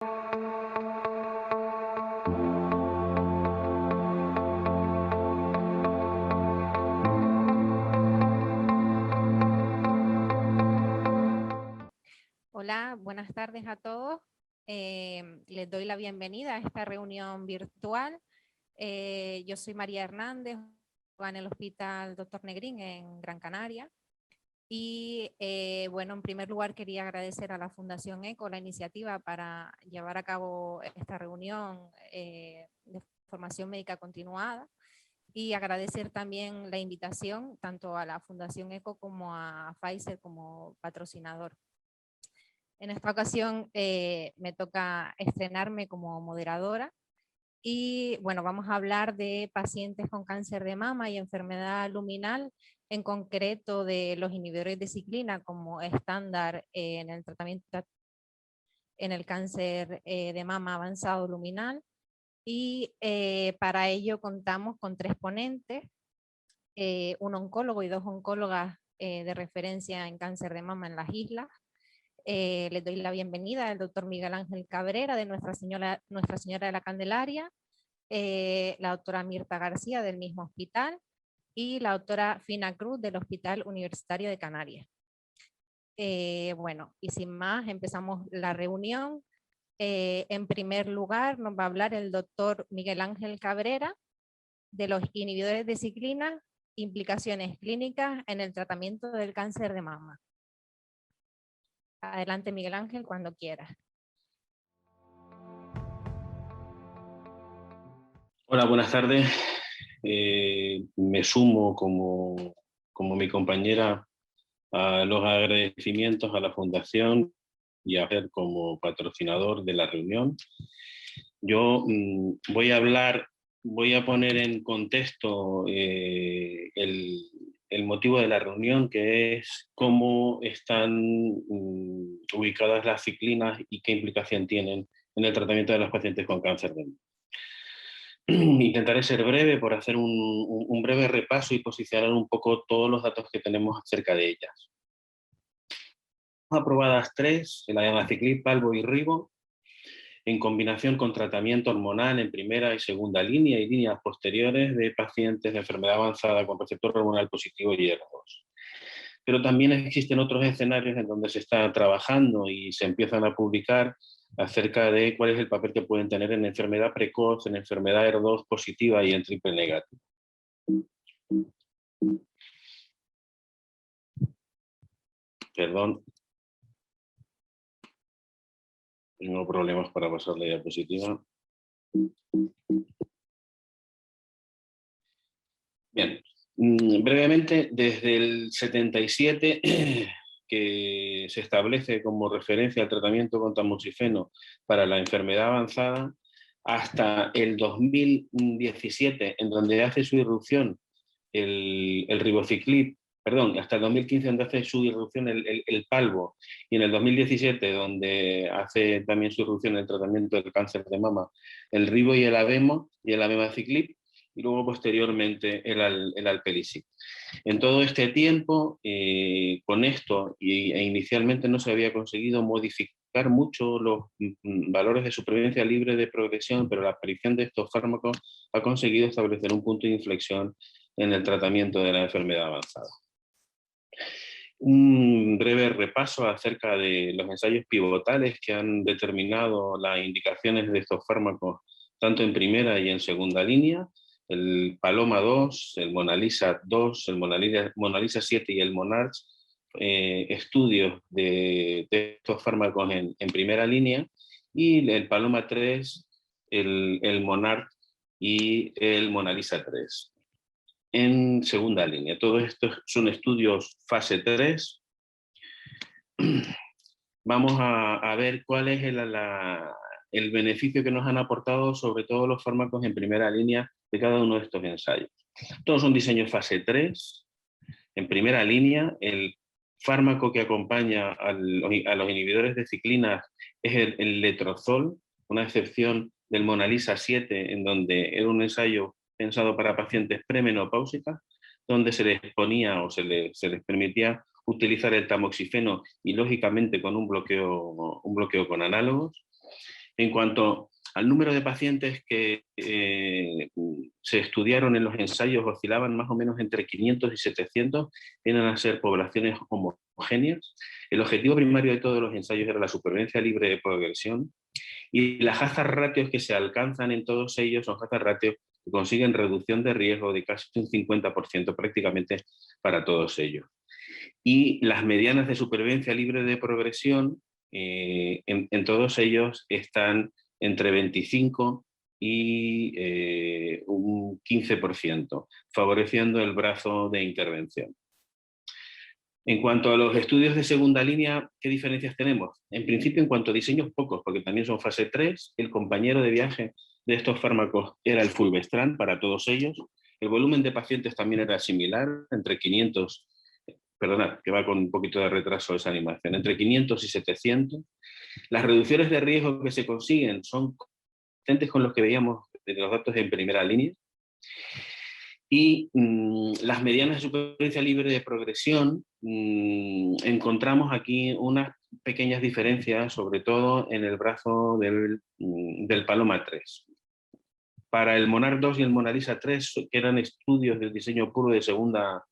Hola, buenas tardes a todos. Les doy la bienvenida a esta reunión virtual. Yo soy María Hernández, en el Hospital Dr. Negrín en Gran Canaria. Y bueno, en primer lugar quería agradecer a la Fundación ECO la iniciativa para llevar a cabo esta reunión de formación médica continuada. Y agradecer también la invitación tanto a la Fundación ECO como a Pfizer como patrocinador. En esta ocasión me toca estrenarme como moderadora y bueno, vamos a hablar de pacientes con cáncer de mama y enfermedad luminal, en concreto de los inhibidores de ciclina como estándar en el tratamiento en el cáncer de mama avanzado luminal. Y para ello contamos con 3 ponentes, un oncólogo y 2 oncólogas de referencia en cáncer de mama en las islas. Les doy la bienvenida al doctor Miguel Ángel Cabrera de Nuestra Señora de la Candelaria, la doctora Mirta García del mismo hospital y la doctora Fina Cruz del Hospital Universitario de Canarias. Bueno, y sin más, empezamos la reunión. En primer lugar, nos va a hablar el doctor Miguel Ángel Cabrera de los inhibidores de ciclina, implicaciones clínicas en el tratamiento del cáncer de mama. Adelante, Miguel Ángel, cuando quieras. Hola, buenas tardes. Me sumo como mi compañera a los agradecimientos a la Fundación y a ver como patrocinador de la reunión. Yo voy a poner en contexto el motivo de la reunión, que es cómo están ubicadas las ciclinas y qué implicación tienen en el tratamiento de los pacientes con cáncer de mama. Intentaré ser breve por hacer un breve repaso y posicionar un poco todos los datos que tenemos acerca de ellas. Aprobadas 3, el abemaciclib, palbo y ribo, en combinación con tratamiento hormonal en primera y segunda línea y líneas posteriores de pacientes de enfermedad avanzada con receptor hormonal positivo y ER2. Pero también existen otros escenarios en donde se está trabajando y se empiezan a publicar acerca de cuál es el papel que pueden tener en enfermedad precoz, en enfermedad ER2 positiva y en triple negativa. Perdón. Tengo problemas para pasar la diapositiva. Bien. Brevemente, desde el 77, que se establece como referencia al tratamiento con tamoxifeno para la enfermedad avanzada, hasta el 2017, en donde hace su irrupción el ribociclib, perdón, hasta el 2015, donde hace su irrupción el palbo, y en el 2017, donde hace también su irrupción el tratamiento del cáncer de mama, el ribo y el abemaciclib, y luego posteriormente el alpelisib. En todo este tiempo, con esto, e inicialmente no se había conseguido modificar mucho los valores de supervivencia libre de progresión, pero la aparición de estos fármacos ha conseguido establecer un punto de inflexión en el tratamiento de la enfermedad avanzada. Un breve repaso acerca de los ensayos pivotales que han determinado las indicaciones de estos fármacos tanto en primera y en segunda línea: el Paloma 2, el Mona Lisa 2, el Mona Lisa 7 y el Monarch, estudios de estos fármacos en primera línea, y el Paloma 3, el Monarch y el Mona Lisa 3 en segunda línea. Todo esto son estudios fase 3. Vamos a ver cuál es el beneficio que nos han aportado sobre todo los fármacos en primera línea de cada uno de estos ensayos. Todos son diseños fase 3. En primera línea, el fármaco que acompaña a los inhibidores de ciclina es el letrozol, una excepción del Mona Lisa 7, en donde era un ensayo pensado para pacientes premenopáusicas, donde se les ponía o se les permitía utilizar el tamoxifeno y lógicamente con un bloqueo con análogos. En cuanto al número de pacientes que se estudiaron en los ensayos, oscilaban más o menos entre 500 y 700, vienen a ser poblaciones homogéneas. El objetivo primario de todos los ensayos era la supervivencia libre de progresión, y las hazard ratios que se alcanzan en todos ellos son hazard ratios que consiguen reducción de riesgo de casi un 50% prácticamente para todos ellos. Y las medianas de supervivencia libre de progresión en todos ellos están entre 25 y un 15%, favoreciendo el brazo de intervención. En cuanto a los estudios de segunda línea, ¿qué diferencias tenemos? En principio, en cuanto a diseños, pocos, porque también son fase 3. El compañero de viaje de estos fármacos era el fulvestrant para todos ellos. El volumen de pacientes también era similar, entre 500, perdona, que va con un poquito de retraso esa animación, entre 500 y 700. Las reducciones de riesgo que se consiguen son consistentes con los que veíamos de los datos en primera línea. Y las medianas de supervivencia libre de progresión, encontramos aquí unas pequeñas diferencias, sobre todo en el brazo del Paloma 3. Para el Monarch 2 y el Monalisa 3, que eran estudios del diseño puro de segunda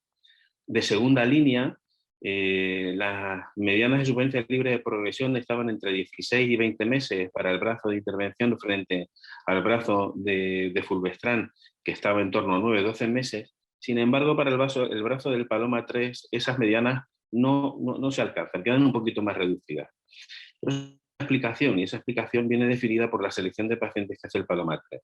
línea, las medianas de supervivencia libre de progresión estaban entre 16 y 20 meses para el brazo de intervención frente al brazo de fulvestrant, que estaba en torno a 9-12 meses. Sin embargo, para el brazo del Paloma 3, esas medianas no se alcanzan, quedan un poquito más reducidas. Explicación, y esa explicación viene definida por la selección de pacientes que hace el Paloma 3.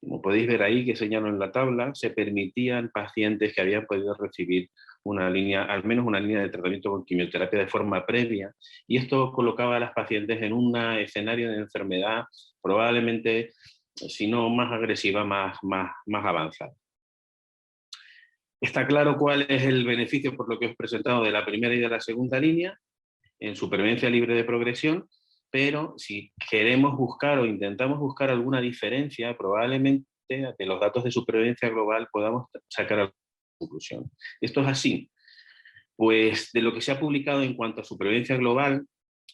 Como podéis ver ahí, que señalo en la tabla, se permitían pacientes que habían podido recibir una línea, al menos una línea de tratamiento con quimioterapia de forma previa, y esto colocaba a las pacientes en un escenario de enfermedad probablemente, si no más agresiva, más avanzada. Está claro cuál es el beneficio, por lo que os he presentado, de la primera y de la segunda línea en supervivencia libre de progresión, pero si queremos buscar o intentamos buscar alguna diferencia, probablemente de los datos de supervivencia global podamos sacar alguna conclusión. Esto es así, pues de lo que se ha publicado en cuanto a supervivencia global,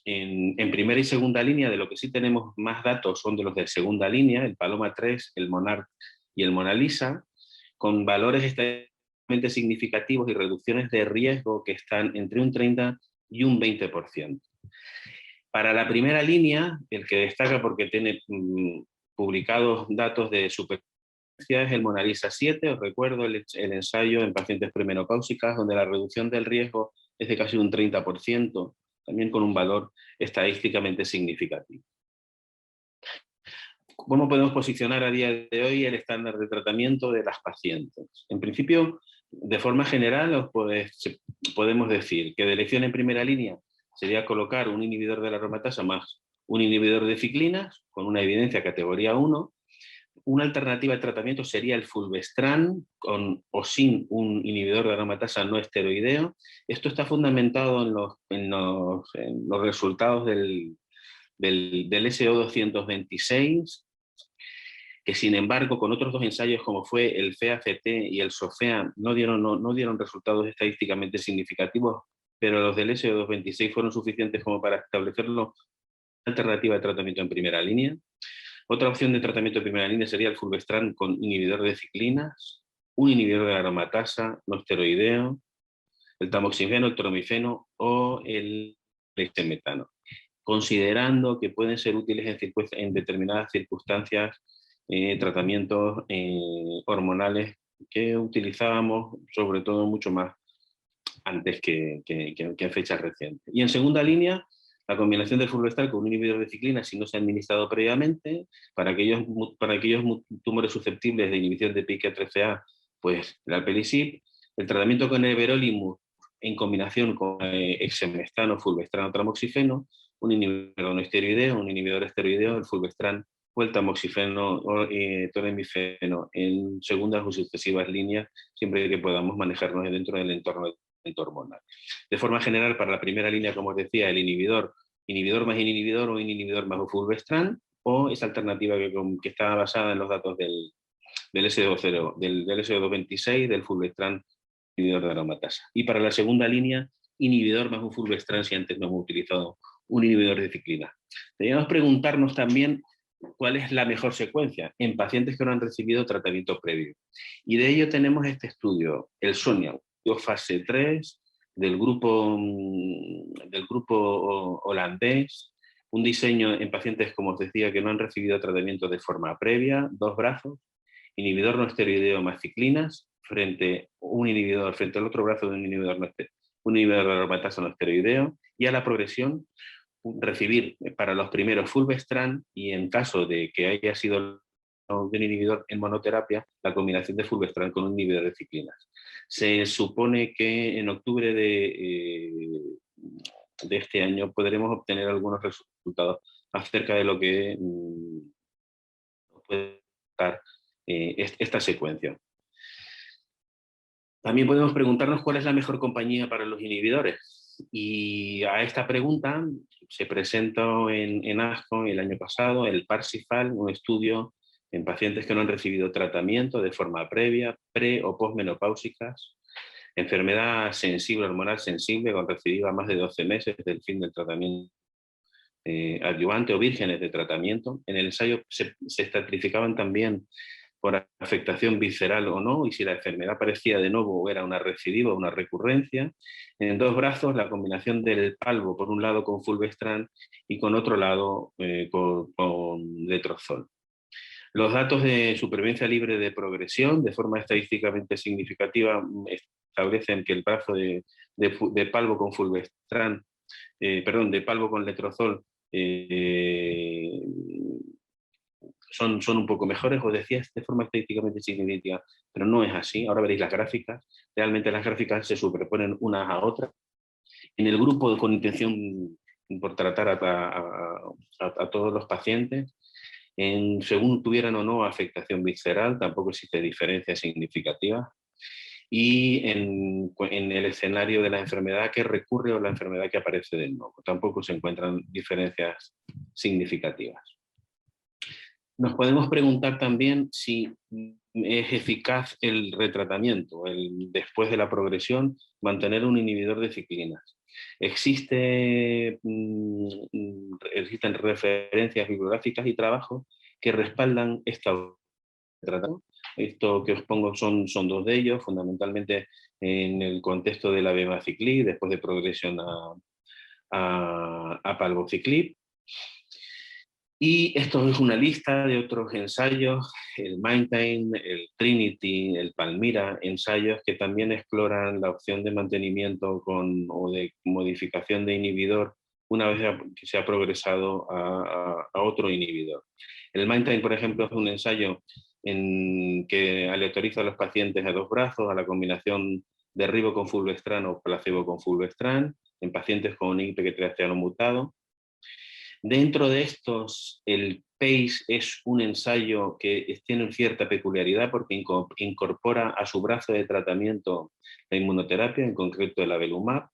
en primera y segunda línea, de lo que sí tenemos más datos son de los de segunda línea, el Paloma 3, el Monarch y el Monalisa, con valores extremadamente significativos y reducciones de riesgo que están entre un 30 y un 20%. Para la primera línea, el que destaca porque tiene publicados datos de supervivencia es el Monalisa 7, os recuerdo el ensayo en pacientes premenopáusicas, donde la reducción del riesgo es de casi un 30%, también con un valor estadísticamente significativo. ¿Cómo podemos posicionar a día de hoy el estándar de tratamiento de las pacientes? En principio, de forma general, podemos decir que de elección en primera línea sería colocar un inhibidor de la aromatasa más un inhibidor de ciclinas, con una evidencia categoría 1. Una alternativa de tratamiento sería el fulvestrant, con o sin un inhibidor de aromatasa no esteroideo. Esto está fundamentado en los resultados del SO226, que sin embargo con otros dos ensayos como fue el FEA-CT y el SOFEA no dieron resultados estadísticamente significativos, pero los del SO226 fueron suficientes como para establecerlo una alternativa de tratamiento en primera línea. Otra opción de tratamiento en primera línea sería el fulvestrant con inhibidor de ciclinas, un inhibidor de aromatasa no esteroideo, el tamoxifeno, el toromifeno o el dexametano, considerando que pueden ser útiles en determinadas circunstancias tratamientos hormonales que utilizábamos sobre todo mucho más antes que en fechas recientes. Y en segunda línea, la combinación del fulvestrant con un inhibidor de ciclina, si no se ha administrado previamente, para aquellos tumores susceptibles de inhibición de PI3CA, pues el alpelisib, el tratamiento con everolimus en combinación con exemestano, fulvestrant o tamoxifeno, un inhibidor no esteroideo, un inhibidor esteroideo, el fulvestrant o el tamoxifeno o toremifeno en segundas o sucesivas líneas, siempre que podamos manejarnos dentro del entorno hormonal. De forma general, para la primera línea, como os decía, el inhibidor más inhibidor o inhibidor más fulvestrant, o esa alternativa que está basada en los datos del SO226, del fulvestrant, inhibidor de aromatasa. Y para la segunda línea, inhibidor más fulvestrant, si antes no hemos utilizado un inhibidor de ciclina. Debemos preguntarnos también ¿cuál es la mejor secuencia? En pacientes que no han recibido tratamiento previo. Y de ello tenemos este estudio, el SONIA, fase 3 del grupo holandés, un diseño en pacientes, como os decía, que no han recibido tratamiento de forma previa, 2 brazos, inhibidor no esteroideo más ciclinas, frente al otro brazo de un inhibidor de aromatasa no esteroideo, y a la progresión recibir para los primeros fulvestrant, y en caso de que haya sido de un inhibidor en monoterapia, la combinación de fulvestrant con un inhibidor de ciclinas. Se supone que en octubre de este año podremos obtener algunos resultados acerca de lo que puede dar esta secuencia. También podemos preguntarnos cuál es la mejor compañía para los inhibidores. Y a esta pregunta se presentó en ASCO el año pasado el Parsifal, un estudio en pacientes que no han recibido tratamiento de forma previa, pre o posmenopáusicas, enfermedad sensible, hormonal sensible, con recidiva más de 12 meses del fin del tratamiento adyuvante o vírgenes de tratamiento. En el ensayo se estratificaban también por afectación visceral o no, y si la enfermedad parecía de nuevo o era una recidiva o una recurrencia. En 2 brazos, la combinación del palbo, por un lado con fulvestrant y con otro lado con letrozol. Los datos de supervivencia libre de progresión, de forma estadísticamente significativa, establecen que el brazo de palbo con fulvestrant, de palbo con letrozol, son un poco mejores, os decía, de forma estadísticamente significativa, pero no es así. Ahora veréis las gráficas. Realmente las gráficas se superponen unas a otras. En el grupo con intención por tratar a todos los pacientes, según tuvieran o no afectación visceral, tampoco existe diferencia significativa. Y en el escenario de la enfermedad que recurre o la enfermedad que aparece de nuevo, tampoco se encuentran diferencias significativas. Nos podemos preguntar también si es eficaz el retratamiento, después de la progresión, mantener un inhibidor de ciclinas. Existen referencias bibliográficas y trabajos que respaldan esta tratamiento. Esto que os pongo son 2 de ellos, fundamentalmente en el contexto de la bemaciclib, después de progresión a palbociclib. Y esto es una lista de otros ensayos, el Maintain, el Trinity, el Palmira, ensayos que también exploran la opción de mantenimiento o de modificación de inhibidor una vez que se ha progresado a otro inhibidor. El Maintain, por ejemplo, es un ensayo en que aleatoriza a los pacientes a 2 brazos, a la combinación de ribo con fulvestrant o placebo con fulvestrant, en pacientes con IP3 mutado. Dentro de estos, el PACE es un ensayo que tiene cierta peculiaridad porque incorpora a su brazo de tratamiento la inmunoterapia, en concreto el avelumab.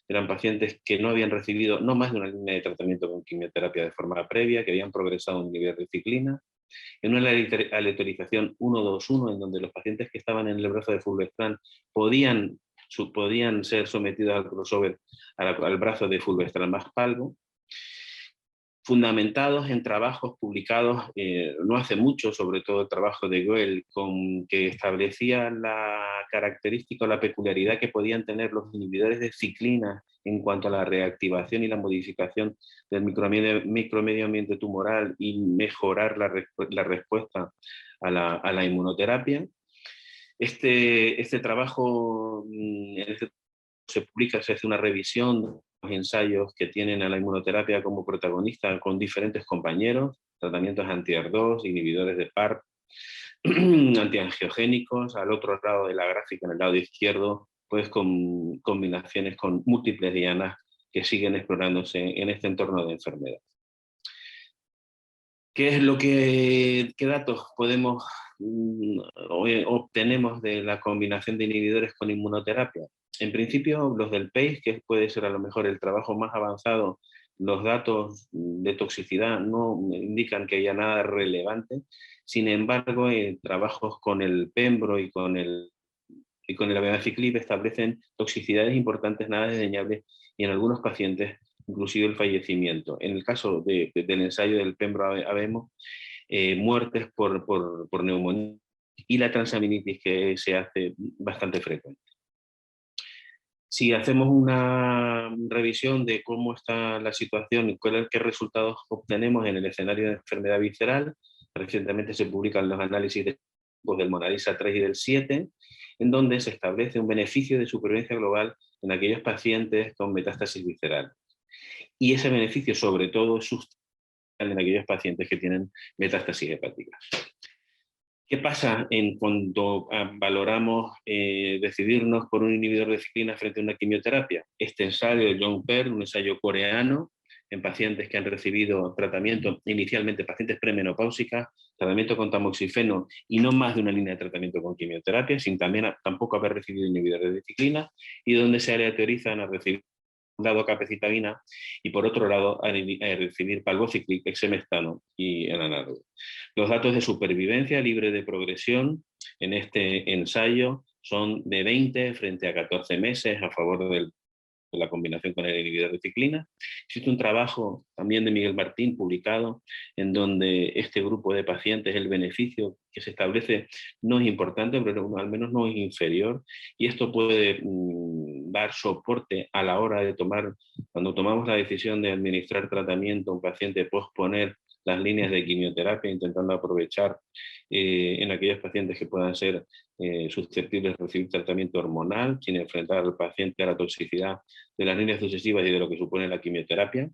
Eran pacientes que no habían recibido no más de una línea de tratamiento con quimioterapia de forma previa, que habían progresado en nivel de ciclina, en una aleatorización 1-2-1, en donde los pacientes que estaban en el brazo de fulvestrant podían ser sometidos al crossover al brazo de fulvestrant más palbo, fundamentados en trabajos publicados no hace mucho, sobre todo el trabajo de Goel, que establecía la característica o la peculiaridad que podían tener los inhibidores de ciclina en cuanto a la reactivación y la modificación del micromedio ambiente tumoral y mejorar la respuesta a la inmunoterapia. Este trabajo se publica, se hace una revisión de los ensayos que tienen a la inmunoterapia como protagonista con diferentes compañeros, tratamientos anti-HER2, inhibidores de PARP, antiangiogénicos. Al otro lado de la gráfica, en el lado izquierdo, pues con combinaciones con múltiples dianas que siguen explorándose en este entorno de enfermedad. ¿Qué datos podemos obtenemos de la combinación de inhibidores con inmunoterapia? En principio, los del PACE, que puede ser a lo mejor el trabajo más avanzado, los datos de toxicidad no indican que haya nada relevante. Sin embargo, trabajos con el Pembro y con el abemaciclib establecen toxicidades importantes, nada desdeñables, y en algunos pacientes inclusive el fallecimiento. En el caso del ensayo del Pembro-Abemo, muertes por neumonía y la transaminitis, que se hace bastante frecuente. Si hacemos una revisión de cómo está la situación y qué resultados obtenemos en el escenario de enfermedad visceral, recientemente se publican los análisis del MONALISA 3 y del 7, en donde se establece un beneficio de supervivencia global en aquellos pacientes con metástasis visceral. Y ese beneficio sobre todo es sustancial en aquellos pacientes que tienen metástasis hepáticas. ¿Qué pasa cuando valoramos decidirnos por un inhibidor de ciclina frente a una quimioterapia? Este ensayo de John Pearl, un ensayo coreano, en pacientes que han recibido tratamiento, inicialmente pacientes premenopáusicas, tratamiento con tamoxifeno y no más de una línea de tratamiento con quimioterapia, sin tampoco haber recibido inhibidores de ciclina, y donde se aleatorizan a recibir un lado capecitabina y por otro lado a recibir palbociclib, exemestano y enalapril. Los datos de supervivencia libre de progresión en este ensayo son de 20 frente a 14 meses a favor de la combinación con el inhibidor de ciclina. Existe un trabajo también de Miguel Martín publicado en donde este grupo de pacientes, el beneficio que se establece no es importante, pero al menos no es inferior, y esto puede dar soporte a la hora de cuando tomamos la decisión de administrar tratamiento a un paciente, posponer las líneas de quimioterapia, intentando aprovechar en aquellos pacientes que puedan ser susceptibles de recibir tratamiento hormonal, sin enfrentar al paciente a la toxicidad de las líneas sucesivas y de lo que supone la quimioterapia.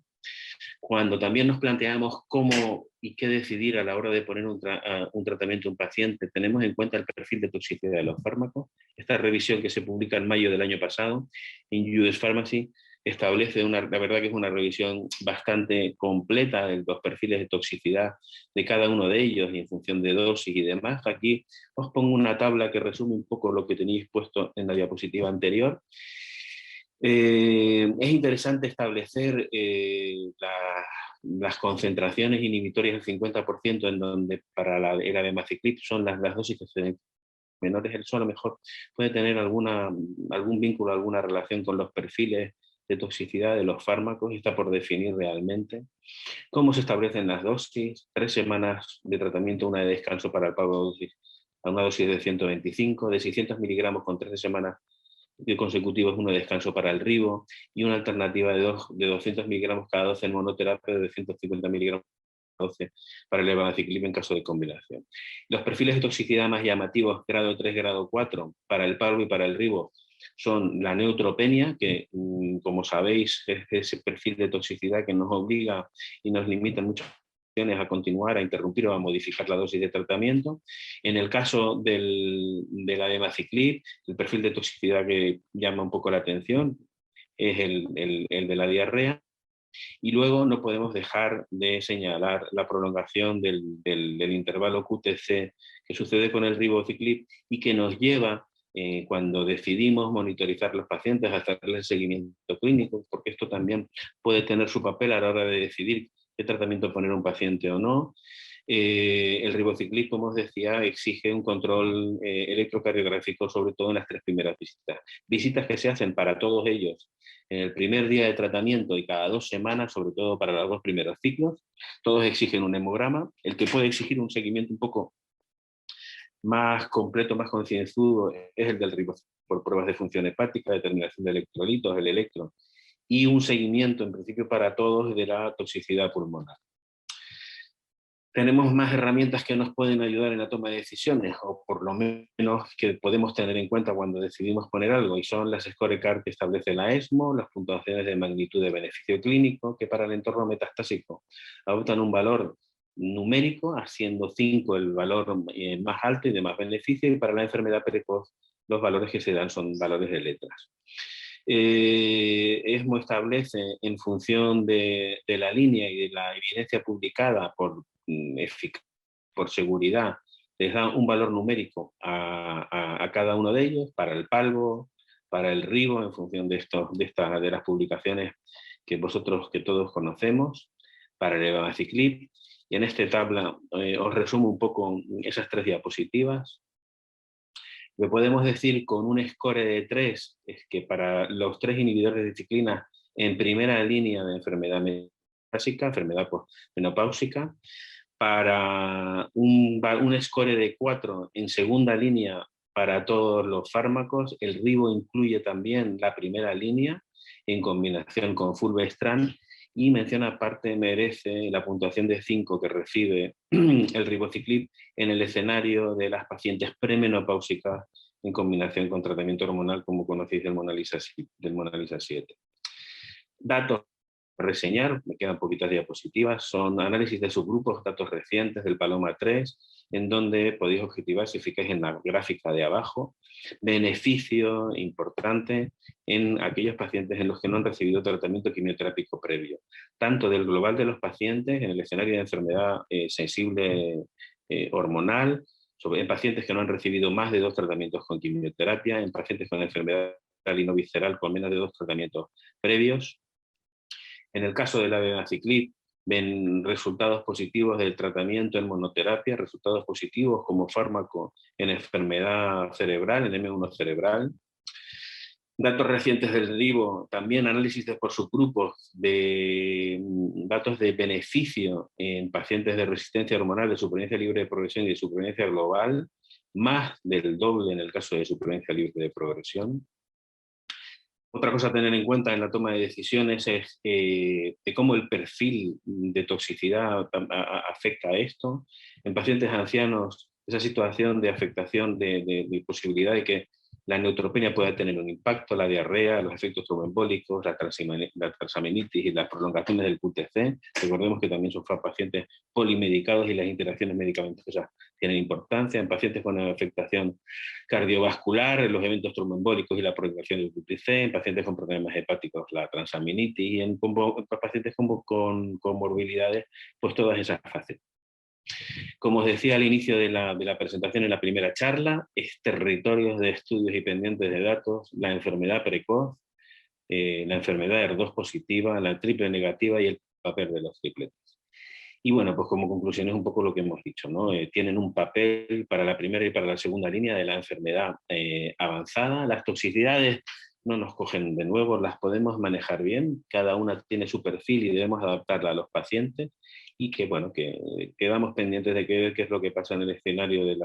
Cuando también nos planteamos cómo y qué decidir a la hora de poner un tratamiento a un paciente, tenemos en cuenta el perfil de toxicidad de los fármacos. Esta revisión que se publica en mayo del año pasado en US Pharmacy establece la verdad que es una revisión bastante completa de los perfiles de toxicidad de cada uno de ellos y en función de dosis y demás. Aquí os pongo una tabla que resume un poco lo que tenéis puesto en la diapositiva anterior. Es interesante establecer las concentraciones inhibitorias del 50%, en donde para el abemaciclib son las dosis que se menores, eso a lo mejor puede tener algún vínculo, alguna relación con los perfiles de toxicidad de los fármacos, y está por definir realmente. ¿Cómo se establecen las dosis? 3 semanas de tratamiento, una de descanso para el pago de dosis, a una dosis de 125, de 600 miligramos con 13 semanas consecutivos, uno de descanso para el ribo, y una alternativa de 200 miligramos cada 12 en monoterapia, de 150 miligramos cada 12 para el abemaciclib en caso de combinación. Los perfiles de toxicidad más llamativos, grado 3, grado 4, para el palbo y para el ribo, son la neutropenia, que como sabéis es ese perfil de toxicidad que nos obliga y nos limita mucho a continuar, a interrumpir o a modificar la dosis de tratamiento. En el caso del abemaciclib, el perfil de toxicidad que llama un poco la atención es el de la diarrea. Y luego no podemos dejar de señalar la prolongación del intervalo QTc que sucede con el ribociclib y que nos lleva, cuando decidimos monitorizar los pacientes, a hacerles seguimiento clínico, porque esto también puede tener su papel a la hora de decidir qué tratamiento poner a un paciente o no. El ribociclib, como os decía, exige un control electrocardiográfico, sobre todo en las 3 primeras visitas. Visitas que se hacen para todos ellos en el primer día de tratamiento y cada 2 semanas, sobre todo para los 2 primeros ciclos. Todos exigen un hemograma. El que puede exigir un seguimiento un poco más completo, más concienzudo, es el del ribociclib, por pruebas de función hepática, determinación de electrolitos, el electro, y un seguimiento en principio para todos de la toxicidad pulmonar. Tenemos más herramientas que nos pueden ayudar en la toma de decisiones, o por lo menos que podemos tener en cuenta cuando decidimos poner algo, y son las scorecards que establece la ESMO, las puntuaciones de magnitud de beneficio clínico, que para el entorno metastásico adoptan un valor numérico, haciendo 5 el valor más alto y de más beneficio, y para la enfermedad precoz los valores que se dan son valores de letras. ESMO establece, en función de la línea y de la evidencia publicada por seguridad, les da un valor numérico a cada uno de ellos, para el palbo, para el ribo, en función de las publicaciones que todos conocemos, para el abemaciclib. Y en esta tabla os resumo un poco esas 3 diapositivas. Lo que podemos decir con un score de 3 es que para los 3 inhibidores de ciclina en primera línea de enfermedad metastásica, enfermedad menopáusica, para un score de 4 en segunda línea para todos los fármacos. El ribo incluye también la primera línea en combinación con fulvestrant, y menciona aparte, merece la puntuación de 5 que recibe el ribociclib en el escenario de las pacientes premenopáusicas en combinación con tratamiento hormonal, como conocéis del Monalisa 7. Datos a reseñar, me quedan poquitas diapositivas, son análisis de subgrupos, datos recientes del Paloma 3, en donde podéis objetivar, si fijáis en la gráfica de abajo, beneficio importante en aquellos pacientes en los que no han recibido tratamiento quimioterápico previo, tanto del global de los pacientes en el escenario de enfermedad sensible hormonal, en pacientes que no han recibido más de 2 tratamientos con quimioterapia, en pacientes con enfermedad visceral con menos de 2 tratamientos previos. En el caso de la abemaciclib, ven resultados positivos del tratamiento en monoterapia, resultados positivos como fármaco en enfermedad cerebral, en M1 cerebral. Datos recientes del ribo, también análisis por subgrupos de datos de beneficio en pacientes de resistencia hormonal, de supervivencia libre de progresión y de supervivencia global, más del doble en el caso de supervivencia libre de progresión. Otra cosa a tener en cuenta en la toma de decisiones es de cómo el perfil de toxicidad afecta a esto. En pacientes ancianos, esa situación de afectación, de posibilidad de que la neutropenia pueda tener un impacto, la diarrea, los efectos tromboembólicos, la transaminitis y las prolongaciones del QTc. Recordemos que también son pacientes polimedicados y las interacciones medicamentosas tienen importancia. En pacientes con afectación cardiovascular, los eventos tromboembólicos y la prolongación del QTc, en pacientes con problemas hepáticos, la transaminitis, y en pacientes con comorbilidades, pues todas esas fases. Como os decía al inicio de la presentación en la primera charla, es territorios de estudios y pendientes de datos, la enfermedad precoz, la enfermedad ER2 positiva, la triple negativa y el papel de los tripletes. Y bueno, pues como conclusión es un poco lo que hemos dicho, ¿no? Tienen un papel para la primera y para la segunda línea de la enfermedad avanzada. Las toxicidades no nos cogen de nuevo, las podemos manejar bien, cada una tiene su perfil y debemos adaptarla a los pacientes, y que bueno, que quedamos pendientes de qué es lo que pasa en el escenario de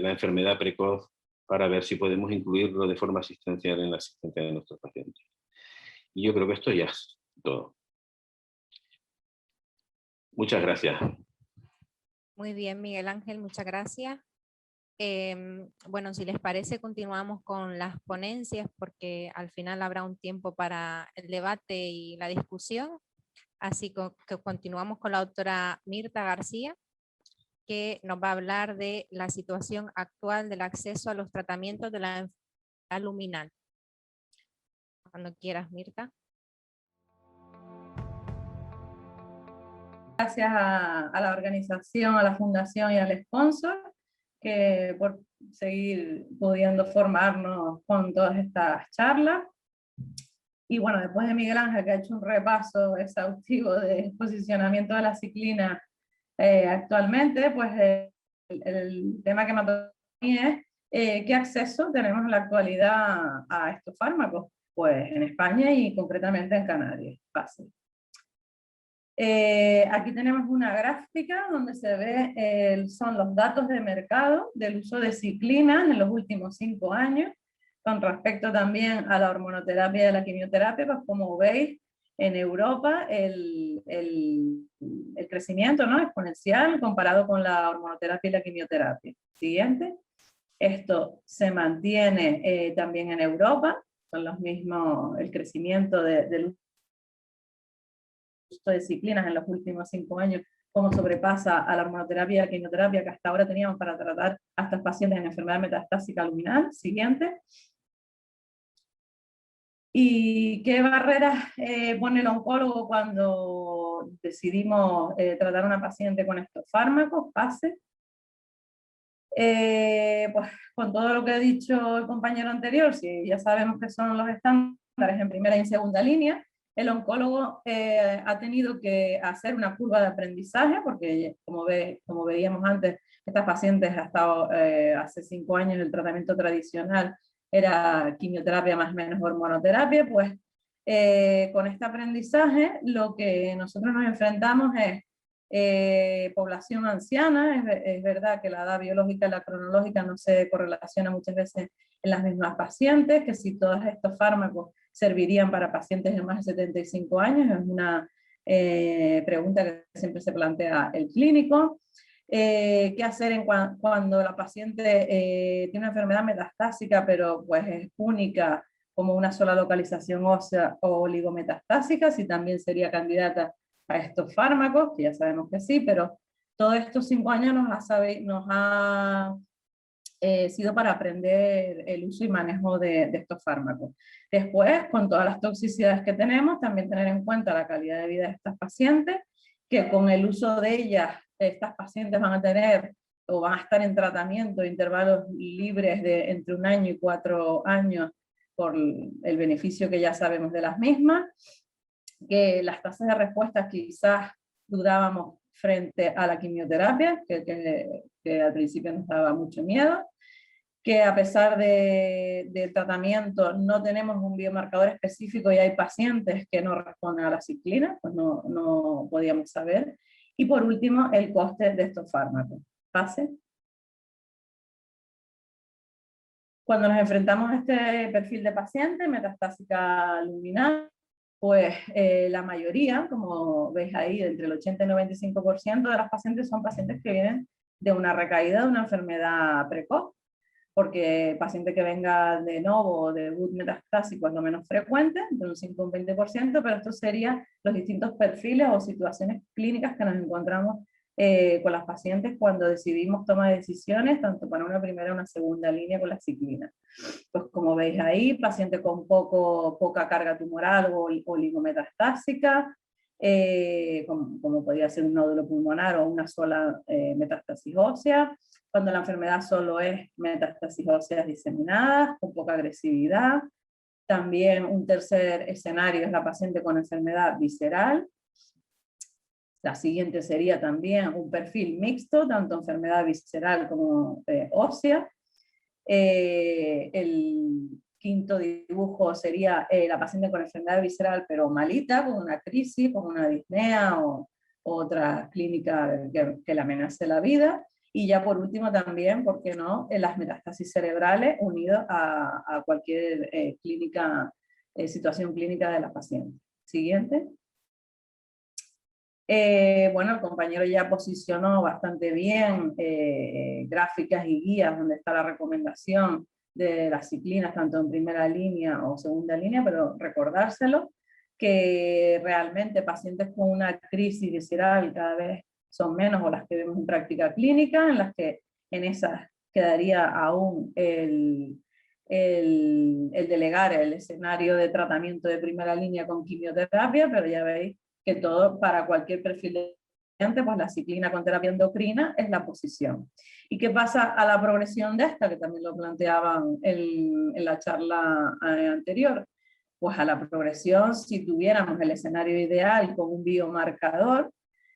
la enfermedad precoz, para ver si podemos incluirlo de forma asistencial en la asistencia de nuestros pacientes. Y yo creo que esto ya es todo. Muchas gracias. Muy bien, Miguel Ángel, muchas gracias. Bueno, si les parece, continuamos con las ponencias, porque al final habrá un tiempo para el debate y la discusión. Así que continuamos con la doctora Mirta García, que nos va a hablar de la situación actual del acceso a los tratamientos de la enfermedad luminal. Cuando quieras, Mirta. Gracias a la organización, a la fundación y al sponsor por seguir pudiendo formarnos con todas estas charlas. Y bueno, después de Miguel Ángel, que ha hecho un repaso exhaustivo del posicionamiento de la ciclina actualmente, pues el tema que me toca a mí es ¿qué acceso tenemos en la actualidad a estos fármacos? Pues en España y concretamente en Canarias. Fácil. Aquí tenemos una gráfica donde se ve, son los datos de mercado del uso de ciclinas en los últimos 5 años, con respecto también a la hormonoterapia y a la quimioterapia. Pues como veis, en Europa el crecimiento, ¿no?, exponencial comparado con la hormonoterapia y la quimioterapia. Siguiente. Esto se mantiene también en Europa, son los mismos, el crecimiento del uso de ciclinas en los últimos 5 años, como sobrepasa a la hormonoterapia y la quimioterapia que hasta ahora teníamos para tratar a estos pacientes en enfermedad metastásica luminal. Siguiente. ¿Y qué barreras pone el oncólogo cuando decidimos tratar a una paciente con estos fármacos? Pase. Pues con todo lo que ha dicho el compañero anterior, si ya sabemos que son los estándares en primera y en segunda línea, el oncólogo ha tenido que hacer una curva de aprendizaje, porque como veíamos antes, estas pacientes hasta hace 5 años el tratamiento tradicional era quimioterapia más o menos hormonoterapia. Pues Con este aprendizaje lo que nosotros nos enfrentamos es población anciana. Es verdad que la edad biológica y la cronológica no se correlaciona muchas veces en las mismas pacientes, que si todos estos fármacos servirían para pacientes de más de 75 años, es una pregunta que siempre se plantea el clínico. ¿Qué hacer cuando la paciente tiene una enfermedad metastásica, pero pues es única, como una sola localización ósea o oligometastásica, si también sería candidata a estos fármacos, que ya sabemos que sí, pero todos estos 5 años nos ha sido para aprender el uso y manejo de estos fármacos. Después, con todas las toxicidades que tenemos, también tener en cuenta la calidad de vida de estas pacientes, que con el uso de ellas, estas pacientes van a tener o van a estar en tratamiento intervalos libres de entre 1 año y 4 años, por el beneficio que ya sabemos de las mismas, que las tasas de respuesta quizás dudábamos frente a la quimioterapia, que al principio nos daba mucho miedo, que a pesar del tratamiento no tenemos un biomarcador específico y hay pacientes que no responden a la ciclina, pues no podíamos saber. Y por último, el coste de estos fármacos. Pase. Cuando nos enfrentamos a este perfil de paciente, metastásica luminal, pues la mayoría, como veis ahí, entre el 80 y el 95% de las pacientes son pacientes que vienen de una recaída de una enfermedad precoz, porque paciente que venga de novo o de debut metastásico es lo menos frecuente, de un 5 o un 20%, pero estos serían los distintos perfiles o situaciones clínicas que nos encontramos con las pacientes cuando decidimos tomar decisiones, tanto para una primera o una segunda línea con la ciclina. Pues como veis ahí, paciente con poca carga tumoral o oligometastásica, como podría ser un nódulo pulmonar o una sola metástasis ósea, cuando la enfermedad solo es metástasis óseas diseminadas, con poca agresividad. También un tercer escenario es la paciente con enfermedad visceral. La siguiente sería también un perfil mixto, tanto enfermedad visceral como ósea. El quinto dibujo sería la paciente con enfermedad visceral pero malita, con una crisis, con una disnea o otra clínica que le amenace la vida. Y ya por último también, ¿por qué no?, en las metástasis cerebrales unidas a cualquier situación clínica de la paciente. Siguiente. Bueno, el compañero ya posicionó bastante bien gráficas y guías donde está la recomendación de las ciclinas, tanto en primera línea o segunda línea, pero recordárselo, que realmente pacientes con una crisis visceral cada vez son menos, o las que vemos en práctica clínica, en las que en esas quedaría aún el delegar el escenario de tratamiento de primera línea con quimioterapia, pero ya veis que todo, para cualquier perfil de paciente, pues la ciclina con terapia endocrina es la posición. ¿Y qué pasa a la progresión de esta? Que también lo planteaban en la charla anterior. Pues a la progresión, si tuviéramos el escenario ideal con un biomarcador,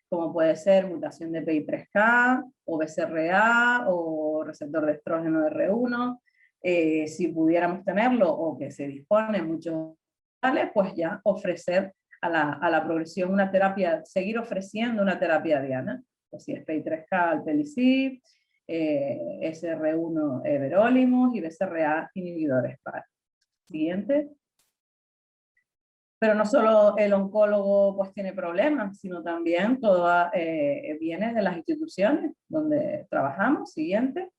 como puede ser mutación de PI3K, o BCRA, o receptor de estrógeno R1, si pudiéramos tenerlo, o que se dispone muchos, pues ya ofrecer a la progresión una terapia, seguir ofreciendo una terapia diana, pues si es PI3K, alpelisib, SR1 everolimus y BCRA inhibidores PAR. Siguiente. Pero no solo el oncólogo pues tiene problemas, sino también todo viene de las instituciones donde trabajamos. Siguiente.